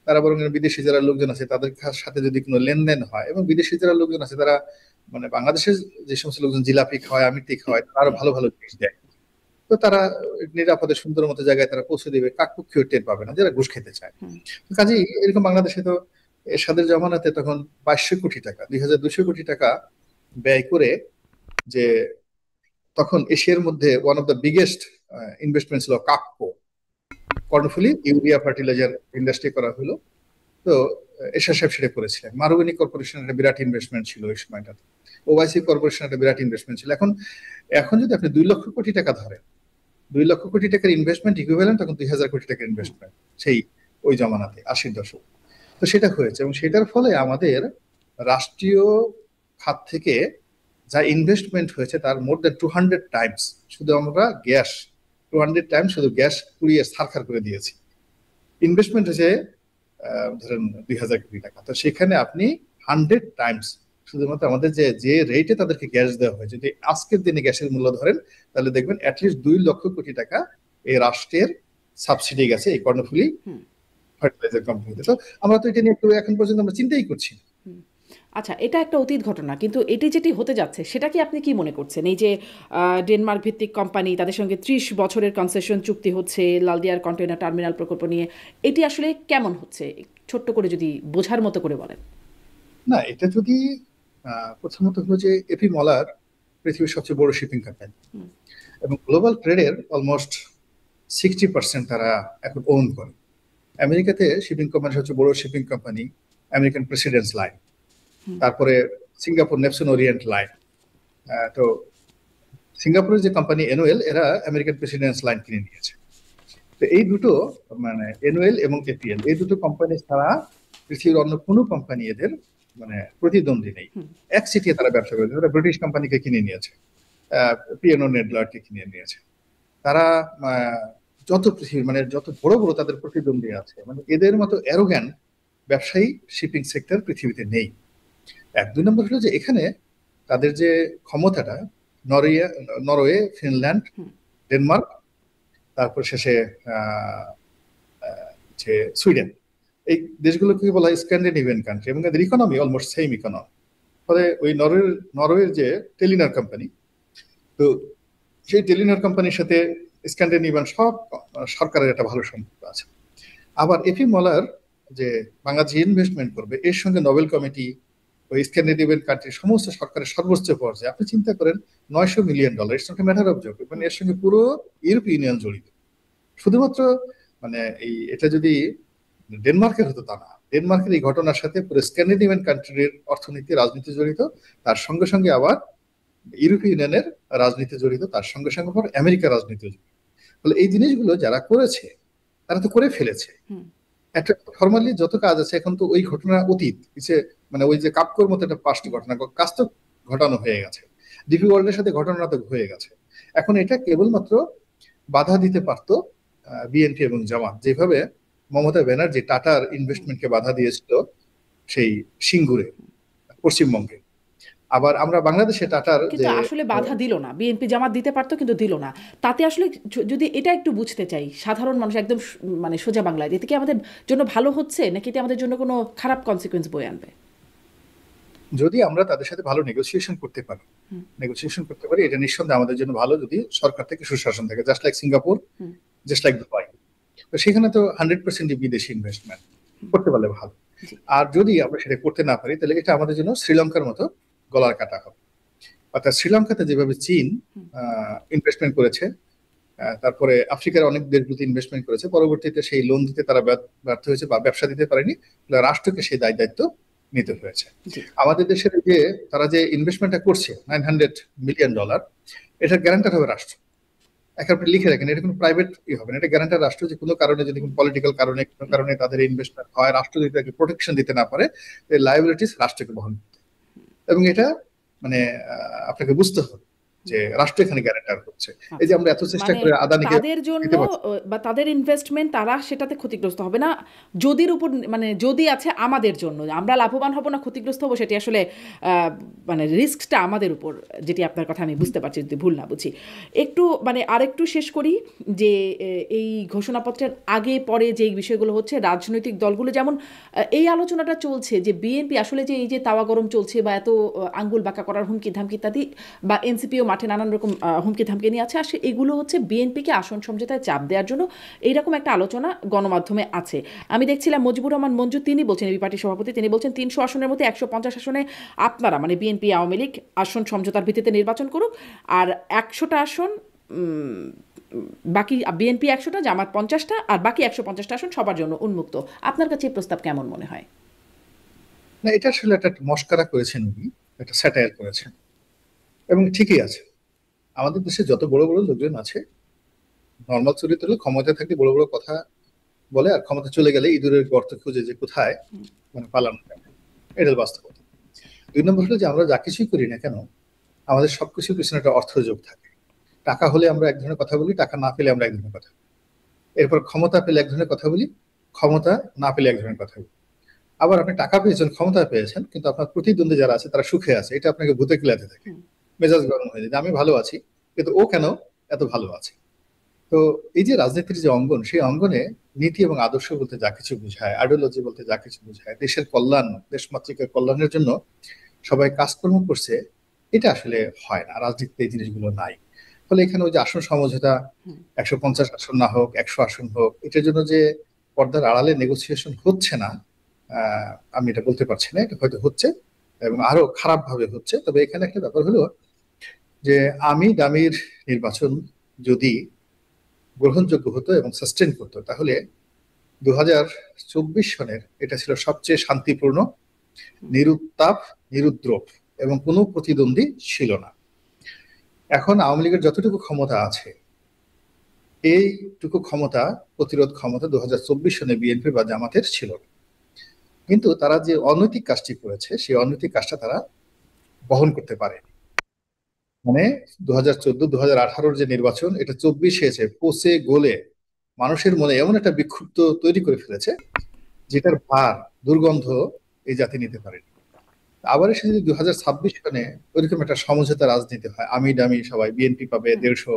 Speaker 1: তারা বরং বিদেশি যারা লোকজন আছে তাদের সাথে যদি কোনো লেনদেন হয়, এবং বিদেশি যারা লোকজন আছে তারা মানে বাংলাদেশের যে সমস্ত লোকজন জিলাপি খাওয়ায়, আমিত্তি খাওয়ায়, আরো ভালো ভালো জিনিস দেয়, তো তারা নিরাপদে সুন্দর মতো জায়গায় তারা পৌঁছে দিবে, কাকপক্ষীয় টের পাবে না যারা ঘুষ খেতে চায়। কাজেই এরকম বাংলাদেশে তো এরশাদের জমানাতে তখন 2200 কোটি টাকা, 2200 কোটি টাকা ব্যয় করে, যে তখন এশিয়ার মধ্যে one of the biggest investment ছিল কাকপো, কর্ণফুলী ইউরিয়া ফার্টিলাইজার ইন্ডাস্ট্রি করা হলো। তো এরশাদ সাহেব সেটা করেছিলেন। মারুবানি কর্পোরেশন একটা বিরাট ইনভেস্টমেন্ট ছিল ওই সময়টাতে, ওআইসি কর্পোরেশন একটা বিরাট ইনভেস্টমেন্ট ছিল। এখন এখন যদি আপনি 2 লক্ষ কোটি টাকা ধরেন, 2 লক্ষ কোটি টাকার ইনভেস্টমেন্ট ইকুইভ্যালেন্ট তখন 2000 কোটি টাকার ইনভেস্টমেন্ট সেই ওই জমানাতে 80-র দশক। তো সেটা হয়েছে, এবং সেটার ফলে আমাদের রাষ্ট্রীয় খাত থেকে যা ইনভেস্টমেন্ট হয়েছে তার মোর দেন 200 টাইমস শুধু আমরা গ্যাস 200 টাইমস শুধু গ্যাস পুড়িয়ে সারখার করে দিয়েছি। ইনভেস্টমেন্ট হয়েছে ধরেন 2000 কোটি টাকা। তো সেখানে আপনি 100 টাইমস শুধুমাত্র আমাদের যে রেটে তাদেরকে গ্যাস দেওয়া হয়, যদি আজকের দিনে গ্যাসের মূল্য ধরেন, তাহলে দেখবেন অ্যাটলিস্ট 2 লক্ষ কোটি টাকা এই রাষ্ট্রের সাবসিডি গেছে এই কর্ণফুলী ফার্টিলাইজার কোম্পানিতে। তো আমরা তো এটা নিয়ে এখন পর্যন্ত আমরা চিন্তাই করছি না।
Speaker 2: আচ্ছা, এটা একটা অতীত ঘটনা, কিন্তু এটি যেটি হতে যাচ্ছে সেটা কি আপনি কি মনে করছেন? এই যে ডেনমার্ক ভিত্তিক কোম্পানি, তাদের সঙ্গে 30 বছরের কনসেশন চুক্তি হচ্ছে লালদিয়ার কন্টেইনার টার্মিনাল প্রকল্প নিয়ে, এটি আসলে কেমন হচ্ছে ছোট্ট করে যদি বোঝার মতো করে বলেন।
Speaker 1: না, এটা যদি প্রথমত হলো যে এপি মলার পৃথিবীর সবচেয়ে বড় শিপিং কোম্পানি, এবং গ্লোবাল ট্রেডের অলমোস্ট 60% তারা এখন ওন করে। আমেরিকাতে শিপিং কোম্পানি সবচেয়ে বড় shipping company American presidents line, তারপরে সিঙ্গাপুর নেপসন ওরিয়েন্ট লাইন। তো সিঙ্গাপুরের যে কোম্পানি এনওএল, এরা আমেরিকান প্রেসিডেন্টস লাইন কিনে নিয়েছে। তো এই দুটো মানে এনওএল এবং এপিএল, এই দুটো কোম্পানি ছাড়া পৃথিবীর অন্য কোনো কোম্পানি এদের মানে প্রতিদ্বন্দ্বী নেই। এক সিটিয়ে তারা ব্যবসা করেছে, তারা ব্রিটিশ কোম্পানিকে কিনে নিয়েছে, পিএনও নেডলারকে কিনে নিয়েছে। তারা যত পৃথিবীর মানে যত বড় বড় তাদের প্রতিদ্বন্দ্বী আছে, মানে এদের মতো অ্যারোগ্যান্ট ব্যবসায়ী শিপিং সেক্টর পৃথিবীতে নেই। 1-2 নম্বর হলো যে এখানে তাদের যে ক্ষমতাটা, নরওয়ে, ফিনল্যান্ড, ডেনমার্ক, তারপর শেষে যে সুইডেন, এই দেশগুলোকে বলা হয় স্ক্যান্ডিনেভিয়ান কান্ট্রি, এবং এদের ইকোনমি অলমোস্ট সেম ইকোনমি। ফলে ওই নরওয়ের যে টেলিনর কোম্পানি, তো সেই টেলিনর কোম্পানির সাথে স্ক্যান্ডিনেভিয়ান সব সরকারের একটা ভালো সম্পর্ক আছে। আবার এপি মলার যে বাংলাদেশে ইনভেস্টমেন্ট করবে, এর সঙ্গে নোবেল কমিটি, ওই স্ক্যান্ডিনেভিয়ান কান্ট্রি সমস্ত সরকারের সর্বোচ্চ পর্যায়ে, আপনি চিন্তা করেন $900 million, it's not a matter of joke, মানে এর সঙ্গে পুরো ইউরোপীয় ইউনিয়ন জড়িত। শুধুমাত্র মানে এটা যদি ডেনমার্কের হতো তা না, ডেনমার্কের এই ঘটনার সাথে পুরো স্ক্যান্ডিনেভিয়ান কান্ট্রির অর্থনীতি, রাজনীতি জড়িত, তার সঙ্গে সঙ্গে আবার ইউরোপীয় ইউনিয়নের রাজনীতি জড়িত, তার সঙ্গে সঙ্গে আবার আমেরিকার রাজনীতি জড়িত। ফলে এই জিনিসগুলো যারা করেছে তারা তো করে ফেলেছে। একটা ফর্মালি যত কাজ আছে এখন তো ওই ঘটনা অতীত, মানে ওই যে কাপকোর মতো একটা পাস্ট ঘটনা, কাজ তো ঘটানো হয়ে গেছে, ডিপি ওয়ার্ল্ডের সাথে ঘটনা তো হয়ে গেছে। এখন এটা কেবলমাত্র বাধা দিতে পারতো বিএনপি এবং জামাত, যেভাবে মমতা ব্যানার্জি টাটার ইনভেস্টমেন্টকে বাধা দিয়েছিল সেই সিঙ্গুরে, পশ্চিমবঙ্গে। আবার আমরা বাংলাদেশে টাটার
Speaker 2: কিন্তু আসলে বাধা দিল না, বিএনপি জামাত দিতে পারতো কিন্তু দিল না। তাতে আসলে যদি এটা একটু বুঝতে চাই, সাধারণ মানুষ একদম মানে সোজা বাংলায়, এতে কি আমাদের জন্য ভালো হচ্ছে নাকি এটা আমাদের জন্য কোনো খারাপ কনসিকুয়েন্স বয়ে আনবে?
Speaker 1: যদি আমরা তাদের সাথে ভালো নেগোসিয়েশন করতে পারি, এটা নিঃসন্দেহে আমাদের জন্য ভালো, যদি সরকার থেকে সুশাসন থাকে, just like Singapore, just like Dubai. তো সেখানে তো 100% বিদেশি ইনভেস্টমেন্ট করতে পারলে ভালো। আর যদি আমরা সেটা করতে না পারি, তাহলে এটা আমাদের জন্য শ্রীলঙ্কার মতো গলার কাটা হবে। অর্থাৎ শ্রীলঙ্কাতে যেভাবে চীন ইনভেস্টমেন্ট করেছে, তারপরে আফ্রিকার অনেক দেশগুলোতে ইনভেস্টমেন্ট করেছে, পরবর্তীতে সেই লোন দিতে তারা ব্যর্থ হয়েছে বা ব্যবসা দিতে পারেনি, রাষ্ট্রকে সেই দায়িত্ব নিতে হয়েছে। আমাদের দেশের যে তারা যে ইনভেস্টমেন্টটা করছে $900 মিলিয়ন, এটার গ্যারান্টার হবে রাষ্ট্র। একেবারে লিখে রাখেন, এটা কোনো প্রাইভেট হবে না, এটা গ্যারান্টার রাষ্ট্র। যে কোনো কারণে যদি কোনো পলিটিক্যাল কারণে কোনো কারণে তাদের ইনভেস্টমেন্ট হয়, রাষ্ট্র যদি তাকে প্রোটেকশন দিতে না পারে, লায়াবিলিটিস রাষ্ট্রকে বহন করতে, এবং এটা মানে আপনাকে বুঝতে হবে যে রাষ্ট্র এখানে গ্যারান্টার হচ্ছে। এই যে আমরা এত চেষ্টা করে আদানিকে
Speaker 2: তাদের জন্য বা তাদের ইনভেস্টমেন্ট তারা সেটাতে ক্ষতিগ্রস্ত হবে না, যদির উপর মানে যদি আছে আমাদের জন্য আমরা লাভবান হব না ক্ষতিগ্রস্ত হবো, সেটি আসলে মানে রিস্কটা আমাদের উপর, যেটি আপনার কথা আমি বুঝতে পারছি যদি ভুল না বুঝি। একটু মানে আরেকটু শেষ করি যে এই ঘোষণাপত্রের আগে পরে যে বিষয়গুলো হচ্ছে, রাজনৈতিক দলগুলো যেমন এই আলোচনাটা চলছে যে বিএনপি আসলে যে এই যে তাওয়া গরম চলছে বা এত আঙ্গুল বাঁকা করার হুমকি ধামকি ইত্যাদি, বা এনসিপিও মাঠে নানান রকম হুমকি ধামকি নিয়ে আছে, আর এগুলো হচ্ছে বিএনপিকে আসন সমঝোতায় চাপ দেওয়ার জন্য এইরকম একটা আলোচনা গণমাধ্যমে আছে। আমি দেখছিলাম মুজিবুর রহমান মঞ্জু, তিনি বলছেন, এবি পার্টির সভাপতি, তিনি বলছেন 300 আসনের মধ্যে 150 আসনে আপনারা মানে বিএনপি আওয়ামী লীগ আসন সমঝোতার ভিত্তিতে নির্বাচন করুক, আর 100টা আসন বাকি বিএনপি 100টা, জামাত 50টা, আর বাকি 150টা আসন সবার জন্য উন্মুক্ত। আপনার কাছে এই প্রস্তাব কেমন মনে হয়?
Speaker 1: না, এটা আসলে একটা মস্করা করেছেন উনি, একটা স্যাটায়ার করেছেন, এবং ঠিকই আছে। আমাদের দেশে যত বড় বড় লোকজন আছে, নর্মাল চরিত্র হলে ক্ষমতায় থাকলে বড় বড় কথা বলে, আর ক্ষমতা চলে গেলে ইঁদুরের গর্ত খুঁজে যে কোথায় মানে পালানো যায়, এটা বাস্তবতা। 2 নম্বর হলো যে আমরা যা কিছুই করি না কেন, আমাদের সবকিছুর পিছনে একটা অর্থযোগ থাকে। টাকা হলে আমরা এক ধরনের কথা বলি, টাকা না পেলে আমরা এক ধরনের কথা বলি। এরপর ক্ষমতা পেলে এক ধরনের কথা বলি, ক্ষমতা না পেলে এক ধরনের কথা বলি। আবার আপনি টাকা পেয়েছেন, ক্ষমতা পেয়েছেন, কিন্তু আপনার প্রতিদ্বন্দ্বী যারা আছে তারা সুখে আছে, এটা আপনাকে ভূতে কিলাতে থাকে, মেজাজ গরম হয়ে যায়, আমি ভালো আছি কিন্তু ও কেন এত ভালো আছে। তো এই যে রাজনীতির যে অঙ্গন, সেই অঙ্গনে নীতি এবং আদর্শ বলতে যা কিছু বোঝায়, আইডিওলজি বলতে যা কিছু বোঝায়, দেশের কল্যাণ, দেশমাতৃকের কল্যাণের জন্য সবাই কাজকর্ম করছে, এটা আসলে হয় না। রাজনীতিতে এই জিনিসগুলো নাই। ফলে এখানে ওই যে আসন সমঝোতা, 150 আসন না হোক, 100 আসন হোক, এটার জন্য যে পর্দার আড়ালে নেগোসিয়েশন হচ্ছে না, আমি এটা বলতে পারছি না। এটা হয়তো হচ্ছে এবং আরো খারাপ ভাবে হচ্ছে। তবে এখানে একটা ব্যাপার হলো যে আমি দামির নির্বাচন যদি গ্রহণযোগ্য হতো এবং সাস্টেন করতো, তাহলে 2024 সনের এটা ছিল সবচেয়ে শান্তিপূর্ণ, নিরুত্তাপ, নিরুদ্রব, এবং কোনো প্রতিদ্বন্দ্বী ছিল না। এখন আওয়ামী লীগের যতটুকু ক্ষমতা আছে, এইটুকু ক্ষমতা, প্রতিরোধ ক্ষমতা 2024 সনে বিএনপি বা জামাতের ছিল না। কিন্তু তারা যে অনৈতিক কাজটি করেছে, সেই অনৈতিক কাজটা তারা বহন করতে পারে। মানে 2014-2018 যে নির্বাচন, এটা 24 হয়েছে পচে গলে মানুষের মনে এমন একটা বিক্ষুব্ধ তৈরি করে ফেলেছে, যেটার ভার, দুর্গন্ধ এই জাতি নিতে পারেনি। আবার এসে যদি 2026 সনে ওইরকম একটা সমঝোতা রাজনীতি হয়, আমি ডামি সবাই, বিএনপি পাবে 150,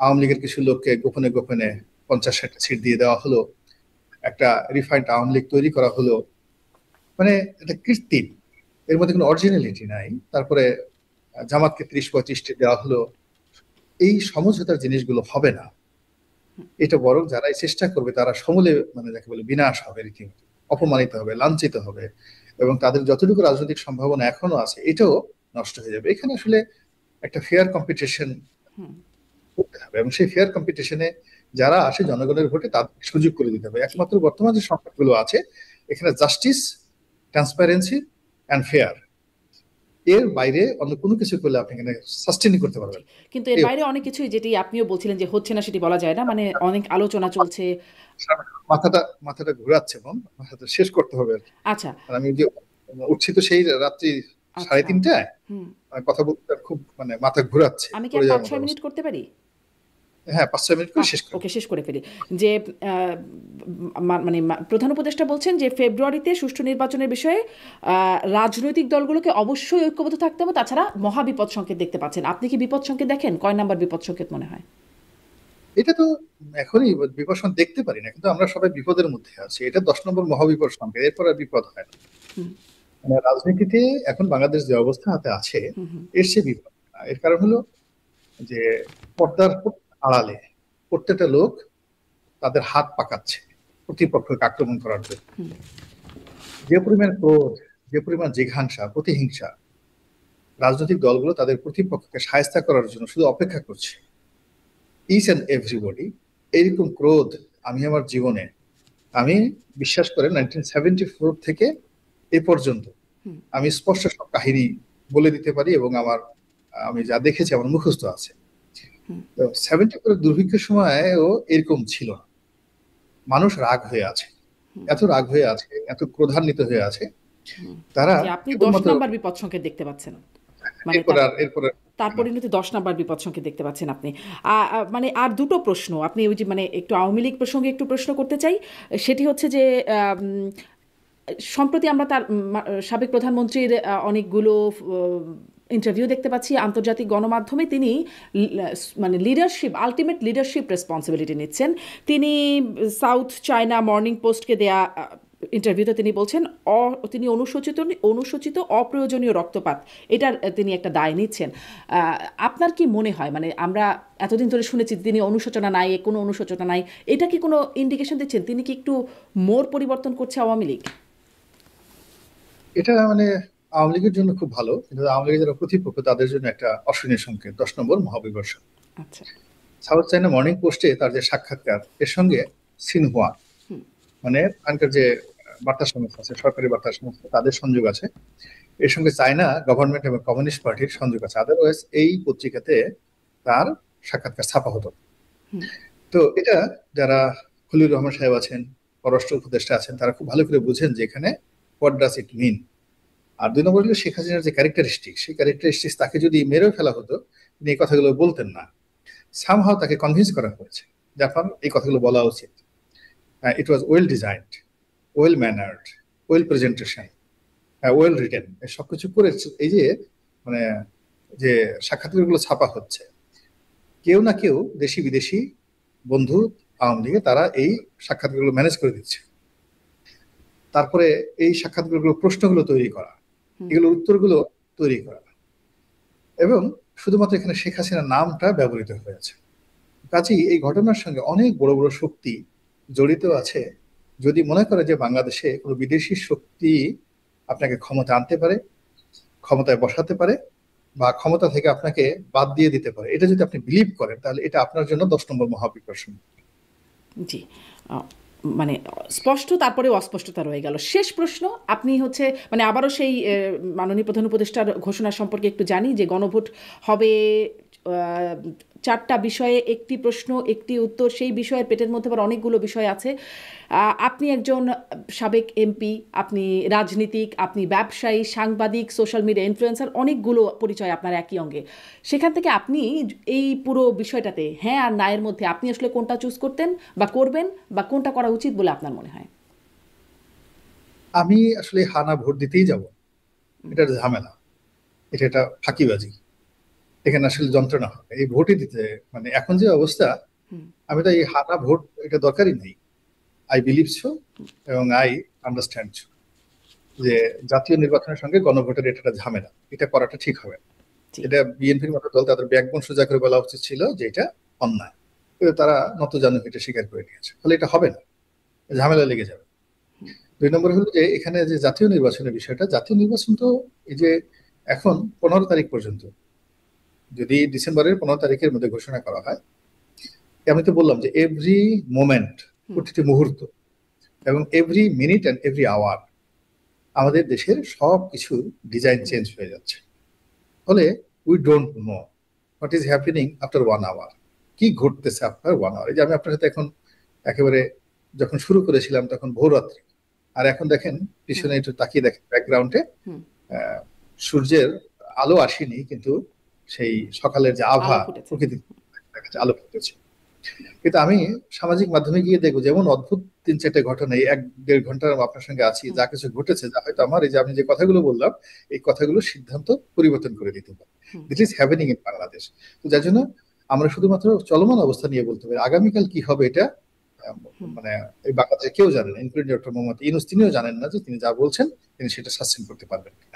Speaker 1: আওয়ামী লীগের কিছু লোককে গোপনে গোপনে 50-60টা সিট দিয়ে দেওয়া হলো, একটা রিফাইন্ড আওয়ামী লীগ তৈরি করা হলো, মানে এটা কৃত্রিম, এর মধ্যে কোনো অরিজিনালিটি নাই। তারপরে জামাতকে 30-35টি দেওয়া হলো। এই সমঝোতার জিনিসগুলো হবে না। এটা বরং যারাই চেষ্টা করবে তারা সমূলে মানে যাকে বলে বিনাশ হবে, রীতিমতো অপমানিত হবে, লাঞ্ছিত হবে, এবং তাদের যতটুকু রাজনৈতিক সম্ভাবনা এখনো আছে এটাও নষ্ট হয়ে যাবে। এখানে আসলে একটা ফেয়ার কম্পিটিশন করতে হবে, এবং সেই ফেয়ার কম্পিটিশনে যারা আসে জনগণের ভোটে তাদের সুযোগ করে দিতে হবে। একমাত্র বর্তমান যে সংকটগুলো আছে, এখানে জাস্টিস, ট্রান্সপারেন্সি অ্যান্ড ফেয়ার, এর বাইরে অন্য কোনো কিছু করলে আপনি এখানে সাস্টেন করতে পারবেন।
Speaker 2: কিন্তু এর বাইরে অনেক কিছুই, যেটি আপনিও বলছিলেন যে হচ্ছে না, সেটি বলা যায় না, মানে অনেক আলোচনা চলছে।
Speaker 1: মাথাটা মাথাটা ঘুরাচ্ছে, মাথাটা শেষ করতে হবে আর কি।
Speaker 2: আচ্ছা,
Speaker 1: আমি যে উঠছি তো সেই রাত্রি 3:30টায়, কথা বলতে খুব মানে মাথা ঘুরাচ্ছে।
Speaker 2: আমি কি আর 5-6 মিনিট করতে পারি?
Speaker 1: হ্যাঁ, 5-6 মিনিট করে শেষ করি।
Speaker 2: ওকে, শেষ করে ফেলি। যে মানে প্রধান উপদেষ্টা বলছেন যে ফেব্রুয়ারিতে সুষ্ঠু নির্বাচনের বিষয়ে রাজনৈতিক দলগুলোকে অবশ্যই ঐক্যবদ্ধ থাকতে হবে, তাছাড়া মহাবিপদ সংকেত দেখতে পাচ্ছেন। আপনি কি বিপদ সংকেত দেখেন? কয় নাম্বার বিপদ সংকেত মনে হয়?
Speaker 1: এটা তো এখনই বিপদ সংকেত দেখতে পারি না, কিন্তু আমরা সবাই বিপদের মধ্যে আছি। এটা 10 নম্বর মহাবিপদ সংকেত, এরপর আর বিপদ হয় না। মানে রাজনীতিতে এখন বাংলাদেশ যে অবস্থাতে আছে, এর সে বিপদ না। এর কারণ হলো যে পর্দার আড়ালে প্রত্যেকটা লোক তাদের হাত পাকাচ্ছে প্রতিপক্ষকে আক্রমণ করার জন্য। যে পরিমাণ ক্রোধ, যে পরিমাণ জিঘাংসা, প্রতিহিংসা, রাজনৈতিক দলগুলো তাদের প্রতিপক্ষকে শায়েস্তা করার জন্য শুধু অপেক্ষা করছে। ইচ অ্যান্ড এভরিবডি, এইরকম ক্রোধ আমি আমার জীবনে, আমি বিশ্বাস করেন 1974 থেকে এ পর্যন্ত আমি স্পষ্ট সব কাহিনী বলে দিতে পারি, এবং আমি যা দেখেছি আমার মুখস্থ আছে। 74 দুর্ভিক্ষের সময়ও এরকম ছিল না। মানুষ রাগ হয়ে আছে, এত রাগ হয়ে আছে, এত ক্রোধান্বিত হয়ে আছে, তারা
Speaker 2: আপনি 10
Speaker 1: কেবলমাত্র
Speaker 2: নাম্বার বিপদ সংকেত দেখতে পাচ্ছেন, মানে
Speaker 1: এরপর
Speaker 2: তার পরিণতি 10 নাম্বার বিপদ সংকেত দেখতে পাচ্ছেন আপনি। মানে আর দুটো প্রশ্ন আপনি ওই যে মানে একটু আওয়ামী লীগ প্রসঙ্গে একটু প্রশ্ন করতে চাই। সেটি হচ্ছে যে সম্প্রতি আমরা তার সাবেক প্রধানমন্ত্রীর অনেকগুলো ইন্টারভিউ দেখতে পাচ্ছি আন্তর্জাতিক গণমাধ্যমে। তিনি মানে লিডারশিপ, আলটিমেট লিডারশিপ রেসপন্সিবিলিটি নিচ্ছেন। তিনি সাউথ চায়না মর্নিং পোস্টকে দেয়া ইন্টারভিউতে তিনি বলছেন তিনি অনুসূচিত অপ্রয়োজনীয় রক্তপাত, এটার তিনি একটা দায় নিচ্ছেন। আপনার কি মনে হয়, মানে আমরা এতদিন ধরে শুনেছি তিনি অনুশোচনা নাই, কোনো অনুশোচনা নাই, এটা কি কোনো ইন্ডিকেশন দিচ্ছেন তিনি কি একটু মোড় পরিবর্তন করছে আওয়ামী লীগ?
Speaker 1: এটা মানে আওয়ামী লীগের জন্য খুব ভালো, কিন্তু আওয়ামী লীগের যারা প্রতিপক্ষ তাদের জন্য একটা অশনি সংকেত। 10 নম্বর মহাবিবর্ষণ।
Speaker 2: আচ্ছা,
Speaker 1: সাউথ চায়না মর্নিং পোস্টে তার যে সাক্ষাৎকার, এর সঙ্গে সিনহুয়া মানে ওখানকার যে বার্তা সংস্থা আছে, সরকারি বার্তা সংস্থা, তাদের সংযোগ আছে। এর সঙ্গে চায়না গভর্নমেন্ট এবং কমিউনিস্ট পার্টির সংযোগ আছে। আদারওয়াইজ এই পত্রিকাতে তার সাক্ষাৎকার ছাপা হতো। তো এটা যারা খলিলুর রহমান সাহেব আছেন, পররাষ্ট্র উপদেষ্টা আছেন, তারা খুব ভালো করে বুঝেন যে এখানে হোয়াট ডাজ ইট মিন। আর 2 নম্বর হলো শেখ হাসিনার যে ক্যারেক্টারিস্টিক, সেই ক্যারেক্টারিস্টিক্স তাকে যদি মেরেও ফেলা হতো তিনি এই কথাগুলো বলতেন না। সামহাও তাকে কনভিন্স করা হয়েছে যে আপনার এই কথাগুলো বলা উচিত। It was well designed, well mannered, well presentation, well written, সবকিছু করে এই যে মানে যে সাক্ষাৎকারগুলো ছাপা হচ্ছে, কেউ না কেউ দেশি বিদেশি বন্ধু আওয়ামী লীগে তারা এই সাক্ষাৎকারগুলো ম্যানেজ করে দিচ্ছে। তারপরে এই সাক্ষাৎকারগুলো প্রশ্নগুলো তৈরি করা, এগুলোর উত্তরগুলো তৈরি করা, এবং শুধুমাত্র এখানে শেখ হাসিনার নামটা ব্যবহৃত হয়েছে। কাজেই এই ঘটনার সঙ্গে অনেক বড় বড় শক্তি জড়িত আছে। যদি মনে করে যে বাংলাদেশে কোনো বিদেশি শক্তি আপনাকে ক্ষমতা আনতে পারে, ক্ষমতায় বসাতে পারে, বা ক্ষমতা থেকে আপনাকে বাদ দিয়ে দিতে পারে, এটা যদি আপনি বিলিভ করেন, তাহলে এটা আপনার জন্য 10 নম্বর মহাবিকর্ষণ।
Speaker 2: জি, মানে স্পষ্ট, তারপরে অস্পষ্টতা রয়ে গেল। শেষ প্রশ্ন, আপনি হচ্ছে মানে আবারও সেই মাননীয় প্রধান উপদেষ্টার ঘোষণা সম্পর্কে একটু জানি যে গণভোট হবে 4টা বিষয়ে, একটি প্রশ্ন একটি উত্তর। সেই বিষয়ের পেটের মধ্যে আবার অনেকগুলো বিষয় আছে। আপনি একজন সাবেক এমপি, আপনি রাজনীতিক, আপনি ব্যবসায়ী, সাংবাদিক, সোশ্যাল মিডিয়া ইনফ্লুয়েন্সার, অনেকগুলো পরিচয় আপনার একই অঙ্গে। সেখান থেকে আপনি এই পুরো বিষয়টাতে হ্যাঁ আর না এর মধ্যে আপনি আসলে কোনটা চুজ করতেন বা করবেন, বা কোনটা করা উচিত বলে আপনার মনে হয়?
Speaker 1: আমি আসলে হানা ভোট দিতেই যাব, এটা ঝামেলা, এটা ফাঁকিবাজি। এখানে আসলে যন্ত্রণা হবে এই ভোটই দিতে। মানে এখন যে অবস্থা, আমি তো এই হানা ভোট এটা দরকারই নেই। আই বিলিভ সো এবং আই আন্ডারস্ট্যান্ড সো যে জাতীয় নির্বাচনের সঙ্গে গণভোটের এটা ঝামেলা, এটা করাটা ঠিক হবে না। এটা বিএনপির মতো দল তাদের ব্যাকবোন সোজা করে বলা উচিত ছিল যে এটা অন্যায়, কিন্তু তারা নতজানু এটা স্বীকার করে নিয়েছে, ফলে এটা হবে না, ঝামেলা লেগে যাবে। 2 নম্বর হলো যে এখানে যে জাতীয় নির্বাচনের বিষয়টা, জাতীয় নির্বাচন তো এই যে এখন 15 তারিখ পর্যন্ত, যদি ডিসেম্বরের 15 তারিখের মধ্যে ঘোষণা করা হয়, আমি তো বললাম যে এভরি মোমেন্ট, প্রতিটি মুহূর্ত এবং every minute and every hour আমাদের দেশের সব কিছু ডিজাইন চেঞ্জ হয়ে যাচ্ছে। ফলে we don't know what is happening after 1 hour, কি ঘটতেছে আফটার 1 আওয়ার। এই যে আমি আপনার সাথে এখন একেবারে যখন শুরু করেছিলাম তখন ভোররাত্রি, আর এখন দেখেন পিছনে একটু তাকিয়ে দেখেন ব্যাকগ্রাউন্ডে সূর্যের আলো আসেনি, কিন্তু সেই সকালের যে আভা প্রকৃতি দেখা যাচ্ছে, আলো ফুটেছে। কিন্তু আমি সামাজিক মাধ্যমে গিয়ে দেখবো যেমন অদ্ভুত 3-4টে ঘটনা, এই 1-1.5 ঘন্টার আপনার সঙ্গে আছি, যা কিছু ঘটেছে, যা হয়তো আমার এই যে আমি যে কথাগুলো বললাম এই কথাগুলো সিদ্ধান্ত পরিবর্তন করে দিতে পারে। This is happening in Bangladesh. তো যার জন্য আমরা শুধুমাত্র চলমান অবস্থা নিয়ে বলতে পারি, আগামীকাল কি হবে এটা মানে এই বাংলাদেশে কেউ জানে না, ইনক্লুডিং ডক্টর মোহাম্মদ ইউনূস, তিনিও জানেন না যে তিনি যা বলছেন তিনি সেটা সাসটেইন করতে পারবেন কিনা।